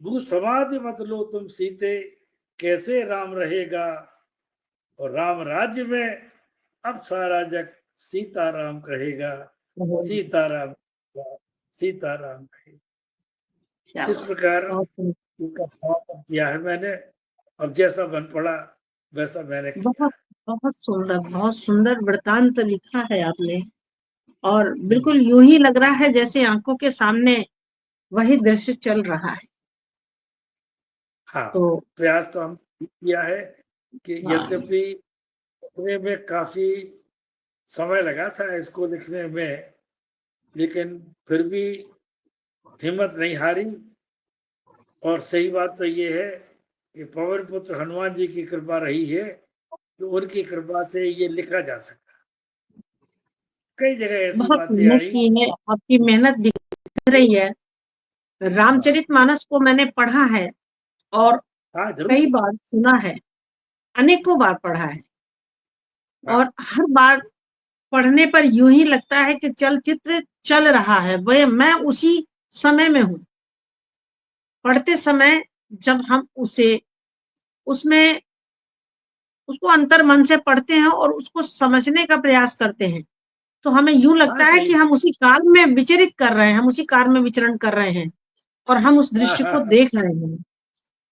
भू समाधि मत लो तुम सीते, कैसे राम रहेगा। और राम राज्य में अब सारा जग सीताराम कहेगा, सीताराम, सीताराम कहेगा। इस प्रकार इसका भाव किया है मैंने। अब जैसा बन पड़ा वैसा मैंने किया। बहुत सुंदर वृतांत लिखा है आपने। और बिल्कुल यूं ही लग रहा है जैसे आंखों के सामने वही दृश्य चल रहा है। हाँ, तो प्रयास तो हम किया है कि यद्यपि लिखने में काफी समय लगा था इसको लिखने में, लेकिन फिर भी हिम्मत नहीं हारी। और सही बात तो ये है कि पवन पुत्र हनुमान जी की कृपा रही है, तो उनकी कृपा से ये लिखा जा सका। कई जगह ऐसी बहुत बातें मेहनत आई। की है, आपकी मेहनत दिख रही है। रामचरितमानस को मैंने पढ़ा है और हाँ जरूर। कई बार सुना है, अनेकों बार पढ़ा है। और हर बार पढ़ने पर यूं ही लगता है कि चलचित्र चल रहा है, वह मैं उसी समय में हूँ। पढ़ते समय जब हम उसमें उसको अंतर मन से पढ़ते हैं और उसको समझने का प्रयास करते हैं, तो हमें यूं लगता है कि हम उसी काल में विचरित कर रहे हैं, हम उसी काल में विचरण कर रहे हैं और हम उस दृश्य को देख रहे हैं।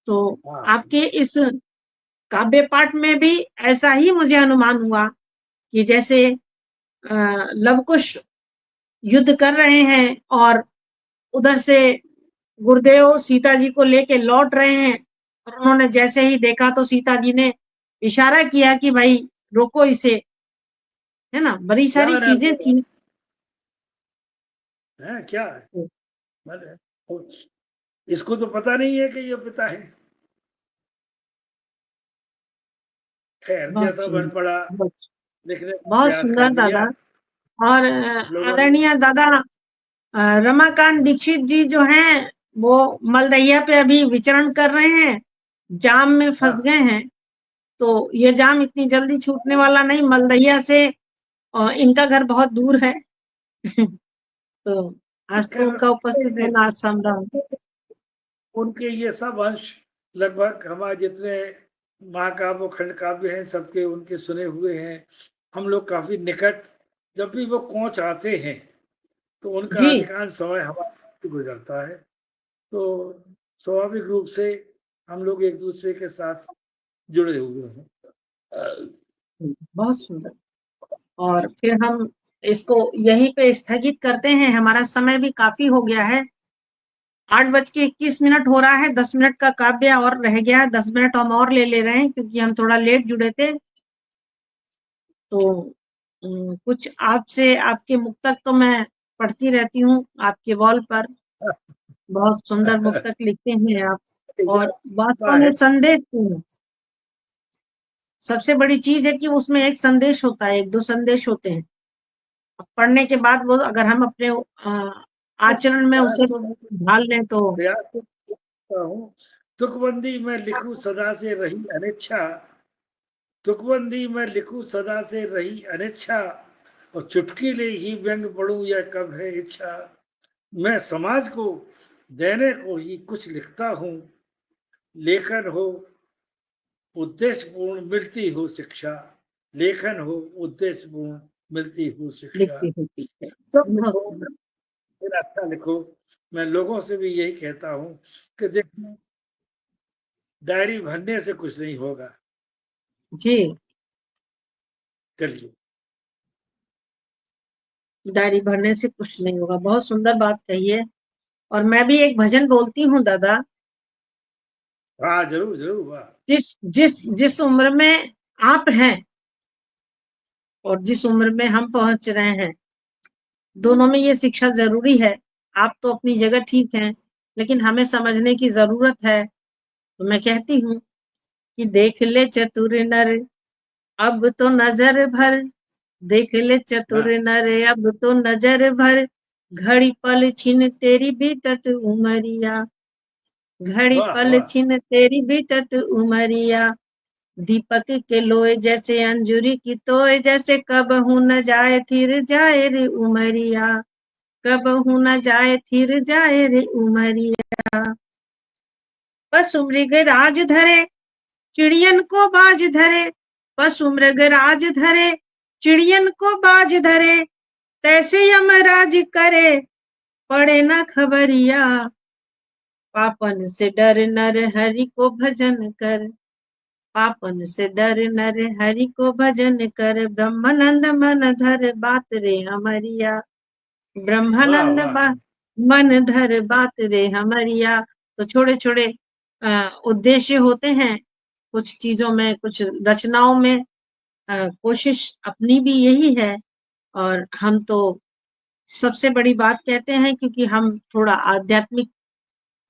तो आपके इस काव्य पाठ में भी ऐसा ही मुझे अनुमान हुआ कि जैसे लवकुश युद्ध कर रहे हैं और उधर से गुरुदेव सीता जी को लेके लौट रहे हैं, और उन्होंने जैसे ही देखा तो सीता जी ने इशारा किया कि भाई रोको इसे, है ना। बड़ी सारी चीजें थी। है क्या इसको तो पता नहीं है कि ये पिता है। खैर जैसा बन पड़ा लिखने का बहुत प्रयास कर सुंदर लिया। दादा। और आदरणीय दादा रमाकांत दीक्षित जी जो हैं वो मलदहिया पे अभी विचरण कर रहे हैं, जाम में फंस गए हैं। तो ये जाम इतनी जल्दी छूटने वाला नहीं, मलदहिया से इनका घर बहुत दूर है। तो आज तो उनका उपस्थित होना असंभव। उनके ये सब अंश लगभग हमारे जितने महाकाव्य खंड काव्य हैं सबके उनके सुने हुए हैं। हम लोग काफी निकट, जब भी वो कोच आते हैं तो उनका अधिकांश समय हमारे गुजरता है। तो स्वाभाविक रूप से हम लोग एक दूसरे के साथ जुड़े हुए हैं। बहुत सुंदर। और फिर हम इसको यहीं पे स्थगित करते हैं, हमारा समय भी काफी हो गया है। 8:21 हो रहा है, 10 मिनट का काव्य और रह गया है, 10 मिनट हम और ले रहे हैं क्योंकि हम थोड़ा लेट जुड़े थे। तो कुछ आपसे आपके मुक्तक तो मैं पढ़ती रहती हूँ आपके वॉल पर, बहुत सुंदर मुक्तक लिखते हैं आप, और वास्तव में है। संदेश सबसे बड़ी चीज है कि उसमें एक संदेश होता है, एक दो संदेश होते हैं। अब पढ़ने के बाद वो अगर हम अपने आचरण में उसे ढाल लें तो प्रयास तो करता हूँ, तुकबंदी में लिखूं सदा से रही अनिच्छा, तुकबंदी में लिखूं सदा से रही अनिच्छा, और चुटकी ही व्यंग पढ़ूं यह कब है इच्छा। मैं समाज को देने को ही कुछ लिखता हूँ, लेखन हो उद्देश्यपूर्ण मिलती हो शिक्षा, लेखन हो उद्देश्यपूर्ण मिलती हो शिक्षा। लिखती होती है। सब बहुत लिखो, सुंदर। फिर अच्छा लिखो। मैं लोगों से भी यही कहता हूँ कि देखिए, डायरी भरने से कुछ नहीं होगा। जी, चलिए, डायरी भरने से कुछ नहीं होगा, बहुत सुंदर बात कही है। और मैं भी एक भजन बोलती हूँ दादा। हाँ जरूर जरूर, वाह। जिस जिस जिस उम्र में आप हैं और जिस उम्र में हम पहुंच रहे हैं, दोनों में ये शिक्षा जरूरी है। आप तो अपनी जगह ठीक हैं, लेकिन हमें समझने की जरूरत है। तो मैं कहती हूँ कि देख ले चतुर नर अब तो नजर भर, देख ले चतुर हाँ, नर अब तो नजर भर, घड़ी पल छिन तेरी बीतत उमरिया, घड़ी वाह पल वाह, छिन तेरी बीतत उमरिया, दीपक के लोए जैसे अंजुरी की तोय, जैसे कब हूं न जाए थिर जाए रे उमरिया, कब हूं न जाए थिर जाए रे उमरिया। पशु मृग राज धरे चिड़ियन को बाज धरे, पशु मृग राज धरे चिड़ियन को बाज धरे, तैसे यमराज करे पड़े न खबरिया, पापन से डर नर हरि को भजन कर, पापन से डर नर हरि को भजन कर, ब्रह्मानंद मन धर बात रे हमरिया, वाह ब्रह्मानंद वाह, मन धर बात रे हमरिया। तो छोटे छोटे उद्देश्य होते हैं कुछ चीजों में, कुछ रचनाओं में। कोशिश अपनी भी यही है, और हम तो सबसे बड़ी बात कहते हैं क्योंकि हम थोड़ा आध्यात्मिक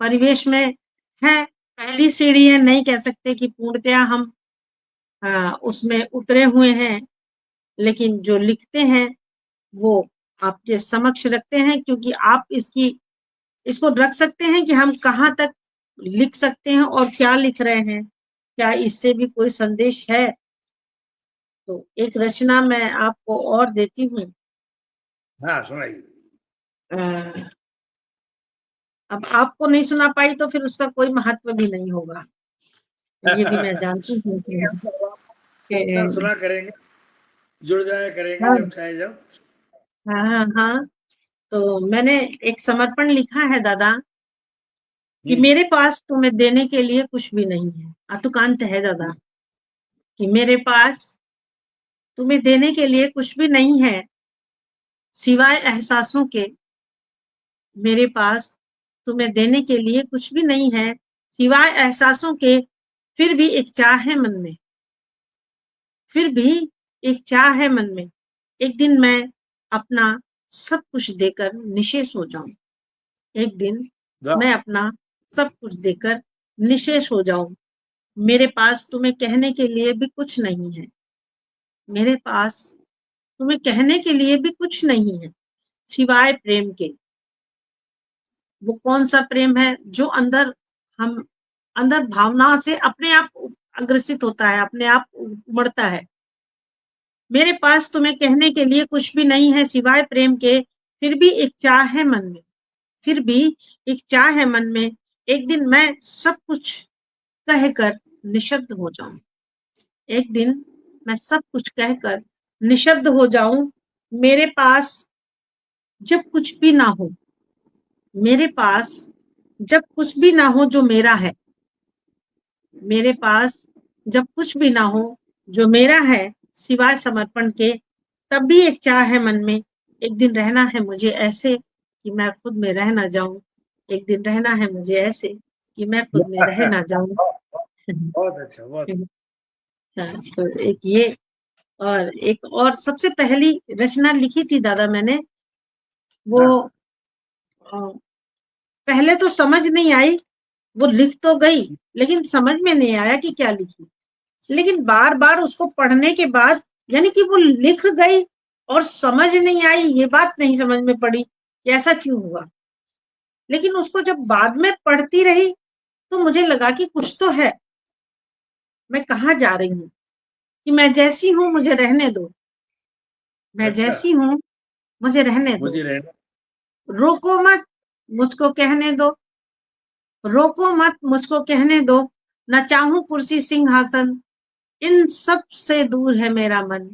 परिवेश में है। पहली सीढ़ी है, नहीं कह सकते कि पूर्णतया हम उसमें उतरे हुए हैं, लेकिन जो लिखते हैं वो आपके समक्ष रखते हैं, क्योंकि आप इसको रख सकते हैं कि हम कहाँ तक लिख सकते हैं और क्या लिख रहे हैं, क्या इससे भी कोई संदेश है। तो एक रचना मैं आपको और देती हूँ। हाँ सुनाइए। अ, अब आपको नहीं सुना पाई तो फिर उसका कोई महत्व भी नहीं होगा, ये भी मैं जानती हूँ नहीं, हम तो अक्सर कि सुना करेंगे, जुड़ जाया करेंगे हाँ जब चाहे जब। हाँ हाँ हाँ। तो मैंने एक समर्पण लिखा है दादा, कि हम्म, मेरे पास तुम्हें देने के लिए कुछ भी नहीं है। अतुकांत है दादा, कि मेरे पास तुम्हें देने के लिए कुछ भी नहीं है सिवाय एहसासों के, मेरे पास तुम्हें देने के लिए कुछ भी नहीं है सिवाय एहसासों के, फिर भी एक चाह है मन में, फिर भी एक चाह है मन में, एक दिन मैं अपना सब कुछ देकर निशेष हो जाऊं, एक दिन वाह मैं अपना सब कुछ देकर निशेष हो जाऊं। मेरे पास तुम्हें कहने के लिए भी कुछ नहीं है, मेरे पास तुम्हें कहने के लिए भी कुछ नहीं है सिवाय प्रेम के। वो कौन सा प्रेम है जो अंदर हम अंदर भावना से अपने आप अग्रसित होता है, अपने आप उमड़ता है। मेरे पास तुम्हें कहने के लिए कुछ भी नहीं है सिवाय प्रेम के, फिर भी एक चाह है मन में, फिर भी एक चाह है मन में, एक दिन मैं सब कुछ कहकर निशब्द हो जाऊं, एक दिन मैं सब कुछ कहकर निशब्द हो जाऊं। मेरे पास जब कुछ भी ना हो, मेरे पास जब कुछ भी ना हो जो मेरा है, मेरे पास जब कुछ भी ना हो जो मेरा है सिवाय समर्पण के, तब भी एक चाह है मन में, एक दिन रहना है मुझे ऐसे कि मैं खुद में रह ना जाऊं, एक दिन रहना है मुझे ऐसे कि मैं खुद में रह ना जाऊं। बहुत अच्छा, बहुत। हाँ, तो एक ये और एक और सबसे पहली रचना लिखी थी दादा मैंने, वो पहले तो समझ नहीं आई, वो लिख तो गई लेकिन समझ में नहीं आया कि क्या लिखी। लेकिन बार बार उसको पढ़ने के बाद, यानी कि वो लिख गई और समझ नहीं आई, ये बात नहीं समझ में पड़ी कि ऐसा क्यों हुआ। लेकिन उसको जब बाद में पढ़ती रही तो मुझे लगा कि कुछ तो है, मैं कहाँ जा रही हूँ, कि मैं जैसी हूँ मुझे रहने दो, मैं अच्छा, जैसी हूँ मुझे रहने दो, मुझे रहना। रोको मत मुझको कहने दो, रोको मत मुझको कहने दो, न चाहूं कुर्सी सिंहासन, इन सब से दूर है मेरा मन,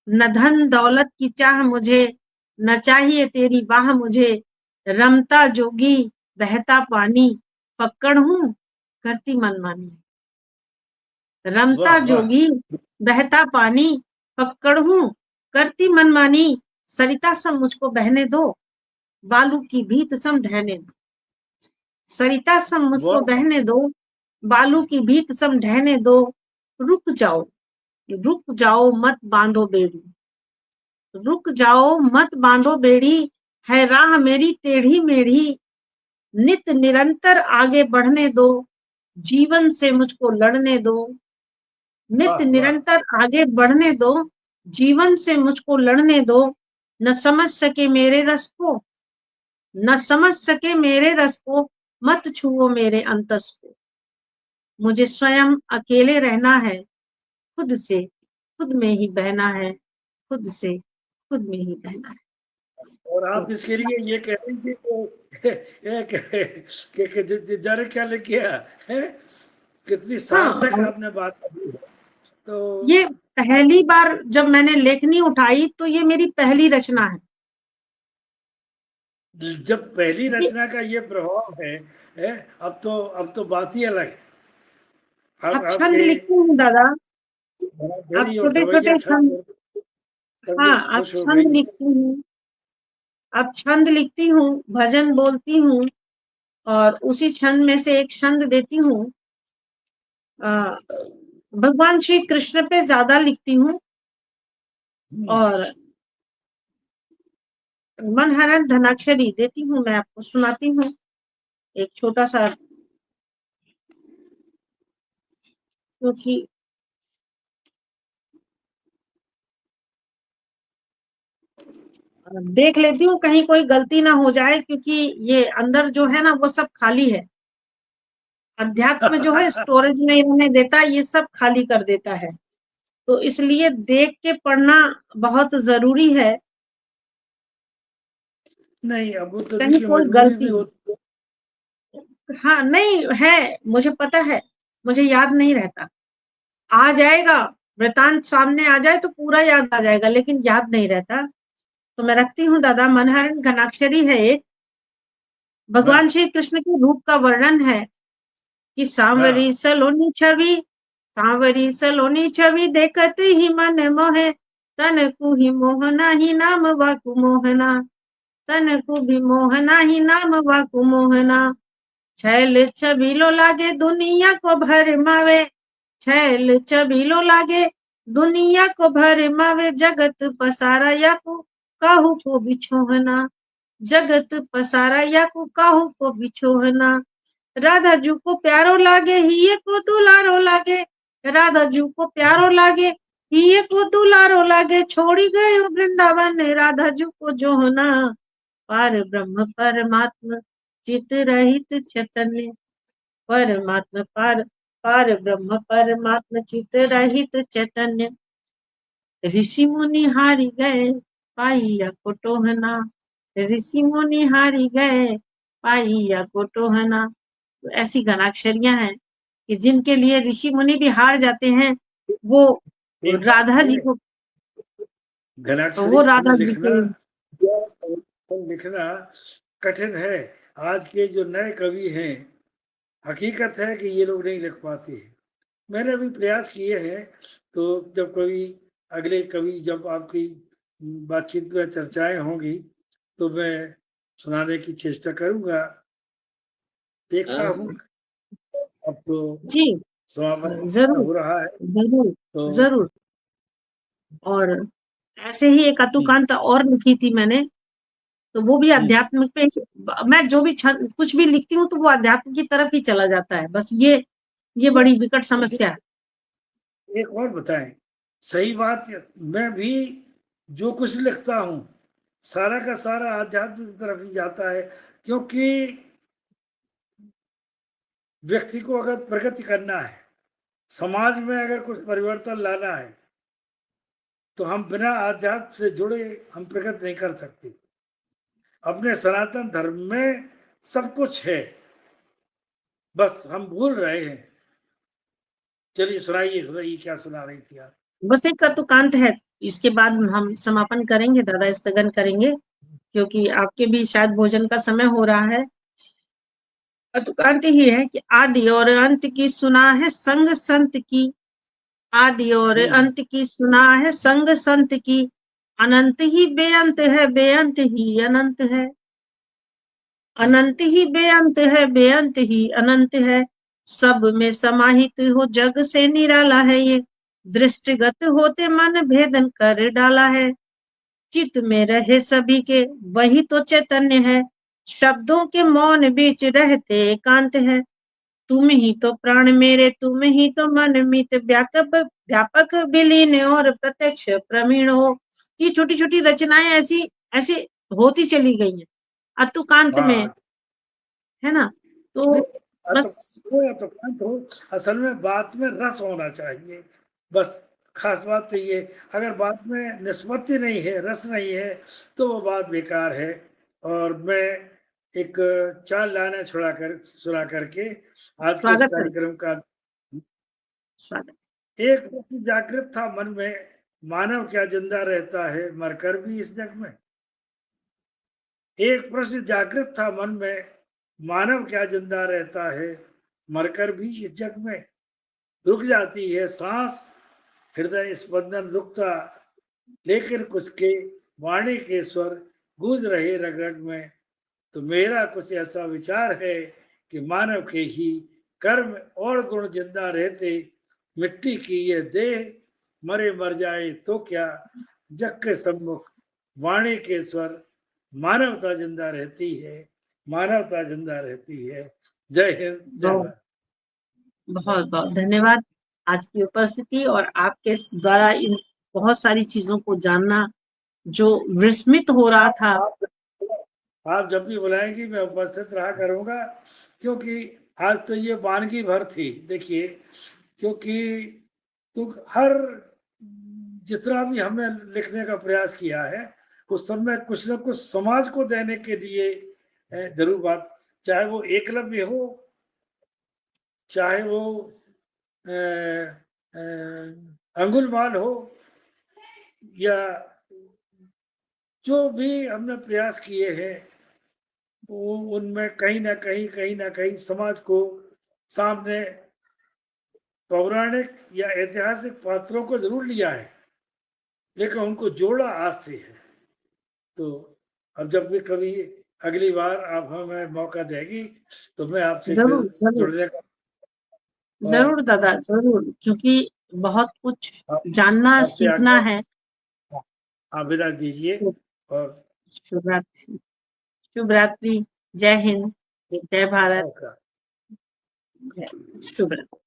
न धन दौलत की चाह मुझे, न चाहिए तेरी बाह मुझे, रमता जोगी बहता पानी, पकड़ हूं करती मनमानी, रमता वाह वाह, जोगी बहता पानी, पकड़ हूं करती मनमानी, सरिता सम मुझको बहने दो, बालू की भीत सम ढहने दो, सरिता सम मुझको वाह, बहने दो, बालू की भीत सम ढहने दो, रुक जाओ मत बांधो बेड़ी, रुक जाओ मत बांधो बेड़ी, है राह मेरी टेढ़ी मेढ़ी, नित निरंतर आगे बढ़ने दो, जीवन से मुझको लड़ने दो, नित वाह वाह। निरंतर आगे बढ़ने दो, जीवन से मुझको लड़ने दो, न समझ सके मेरे रस को, न समझ सके मेरे रस को, मत छुओ मेरे अंतस को, मुझे स्वयं अकेले रहना है, खुद से खुद में ही बहना है, खुद से खुद में ही बहना है। और तो आप इसके लिए ये कह रही थी कि जाने क्या लिख गया है, कितनी सार्थक हाँ, आपने बात की है। तो ये पहली बार जब मैंने लेखनी उठाई तो ये मेरी पहली रचना है। जब पहली ये रचना का ये प्रभाव है, अब तो बात ही अलग है। अब अब छंद आपके लिखती हूँ दादा, अब भेड़ी और छोटे सवैया छोटे छंद, छंद सब हाँ कुछ अब खुश हो छंद गई। लिखती हूँ, अब छंद लिखती हूँ, भजन बोलती हूँ, और उसी छंद में से एक छंद देती हूँ। भगवान श्री कृष्ण पे ज्यादा लिखती हूँ, और मनहरन धनाक्षरी देती हूँ, मैं आपको सुनाती हूँ एक छोटा सा, क्योंकि देख लेती हूँ कहीं कोई गलती ना हो जाए, क्योंकि ये अंदर जो है ना वो सब खाली है, अध्यात्म जो है स्टोरेज नहीं रहने देता, ये सब खाली कर देता है, तो इसलिए देख के पढ़ना बहुत जरूरी है, नहीं, अब वो तो कहीं देखिए कोई मजबूरी भी गलती। होती है। हाँ नहीं है, मुझे पता है, मुझे याद नहीं रहता, आ जाएगा, वृतांत सामने आ जाए तो पूरा याद आ जाएगा, लेकिन याद नहीं रहता, तो मैं रखती हूँ दादा। मनहरण घनाक्षरी है एक, वाह, भगवान श्री कृष्ण के रूप का वर्णन है कि सांवरी हाँ, सलोनी छवि, सांवरी सलोनी छवि देखत ही मन मोहे, तन को ही मोहना ही नाम वाकु मोहना, तन को भी मोहना ही नाम वाकु मोहना, छैल छबीलो लागे दुनिया को भर मावे, छैल छबीलो लागे दुनिया को भर मावे, जगत पसारा या को काहू को बिछोहना, जगत पसारा या को काहू को बिछोहना, राधा जू को प्यारो लागे हिये को दुलारो लागे, राधा जू को प्यारो लागे हिये को दुलारो लागे, छोड़ी गए वृंदावन राधा जू को जोहना, पार ब्रह्म परमात्म चित रहित चैतन्य, परमात्मा पार, पार ब्रह्म परमात्मा चित रहित चैतन्य, ऋषि मुनि हारि गए पाइया को टोहना, ऋषि मुनि हारि गए पाइया को टोहना। तो ऐसी घनाक्षरियां हैं कि जिनके लिए ऋषि मुनि भी हार जाते हैं, वो एक बात राधा जी ये को, घनाक्षरी वो छंद राधा जी लिखना के। या छंद लिखना कठिन है। आज के जो नए कवि हैं, हकीकत है कि ये लोग नहीं लिख पाते हैं। मैंने अभी प्रयास किए हैं, तो जब कभी अगले कवि जब आपकी बातचीत में चर्चाएं होंगी तो मैं सुनाने की चेष्टा करूंगा। देखता हूँ, अब तो जी समापन जरूर, हो रहा है, जरूर, तो जरूर। और ऐसे ही एक अतुकांत और लिखी थी मैंने, तो वो भी आध्यात्मिक पे, मैं जो भी कुछ भी लिखती हूँ तो वो आध्यात्म की तरफ ही चला जाता है, बस ये बड़ी विकट समस्या है। एक और बताएं, सही बात, मैं भी जो कुछ लिखता हूँ सारा का सारा आध्यात्म की तरफ ही जाता है, क्योंकि व्यक्ति को अगर प्रगति करना है, समाज में अगर कुछ परिवर्तन लाना है, तो हम बिना आध्यात्म से जुड़े हम प्रगति नहीं कर सकते। अपने सनातन धर्म में सब कुछ है, बस हम भूल रहे हैं। चलिए सुनाइए क्या सुना रही थी आप? बस एक अतुकांत है, इसके बाद हम समापन करेंगे, दादा स्थगन करेंगे, क्योंकि आपके भी शायद भोजन का समय हो रहा है। अतुकांत ही है कि आदि और अंत की सुना है संग संत की, आदि और अंत की सुना है संग संत की, अनंत ही बेअंत है, बेअंत ही अनंत है, अनंत ही बेअंत है, बेअंत ही अनंत है, सब में समाहित हो जग से निराला है ये, दृष्टिगत होते मन भेदन कर डाला है, चित्त में रहे सभी के वही तो चैतन्य है, शब्दों के मौन बीच रहते एकांत है, तुम ही तो प्राण मेरे, तुम ही तो मन मित, व्यापक विलीन और प्रत्यक्ष प्रवीण हो। ये छोटी छोटी रचनाएं ऐसी ऐसी होती चली गई हैं अतुकांत में, है ना। तो बस अतुकांत हो, असल में बात में रस होना चाहिए, बस खास बात तो ये, अगर बात में निष्पत्ति नहीं है, रस नहीं है, तो वो बात बेकार है। और मैं एक 4 लाइनें सुना करके आज के इस स्वागत है, कार्यक्रम का स्वागत। एक प्रश्न जागृत था मन में, मानव क्या जिंदा रहता है मरकर भी इस जग में। एक प्रश्न जागृत था मन में, मानव क्या जिंदा रहता है मरकर भी इस जग में। रुक जाती है सांस, हृदय स्पंदन रुकता, लेकिन कुछ के वाणी के स्वर गूंज रहे रग रग में। तो मेरा कुछ ऐसा विचार है कि मानव के ही कर्म और गुण जिंदा रहते, मिट्टी की ये देह मरे मर जाए तो क्या, जग के सम्मुख वाणी के स्वर, मानवता जिंदा रहती है, मानवता जिंदा रहती है। जय हिंद, जय बहुत भारत। बहुत बहुत धन्यवाद आज की उपस्थिति और आपके द्वारा इन बहुत सारी चीजों को जानना जो विस्मित हो रहा था। आप जब भी बुलाएंगी मैं उपस्थित रहा करूंगा, क्योंकि आज तो ये वानगी भर थी, देखिए, क्योंकि तो हर जितना भी हमने लिखने का प्रयास किया है उस सब में कुछ न कुछ समाज को देने के लिए जरूर बात, चाहे वो एकलव्य हो, चाहे वो अंगुलमाल हो, या जो भी हमने प्रयास किए हैं वो उनमें कहीं ना कहीं समाज को सामने पौराणिक या ऐतिहासिक पात्रों को जरूर लिया है, लेकिन उनको जोड़ा आज से है। तो अब जब भी कभी अगली बार आप हमें मौका देगी तो मैं आपसे फिर जरूर जरूर जुड़ने का, और जरूर दादा जरूर, क्योंकि बहुत कुछ आप- जानना आपसे सीखना आकर है। आप विदा दीजिए। और शुभ रात्रि, शुभ रात्रि, जय हिंद, जय भारत, ओके। शुभ रात्रि।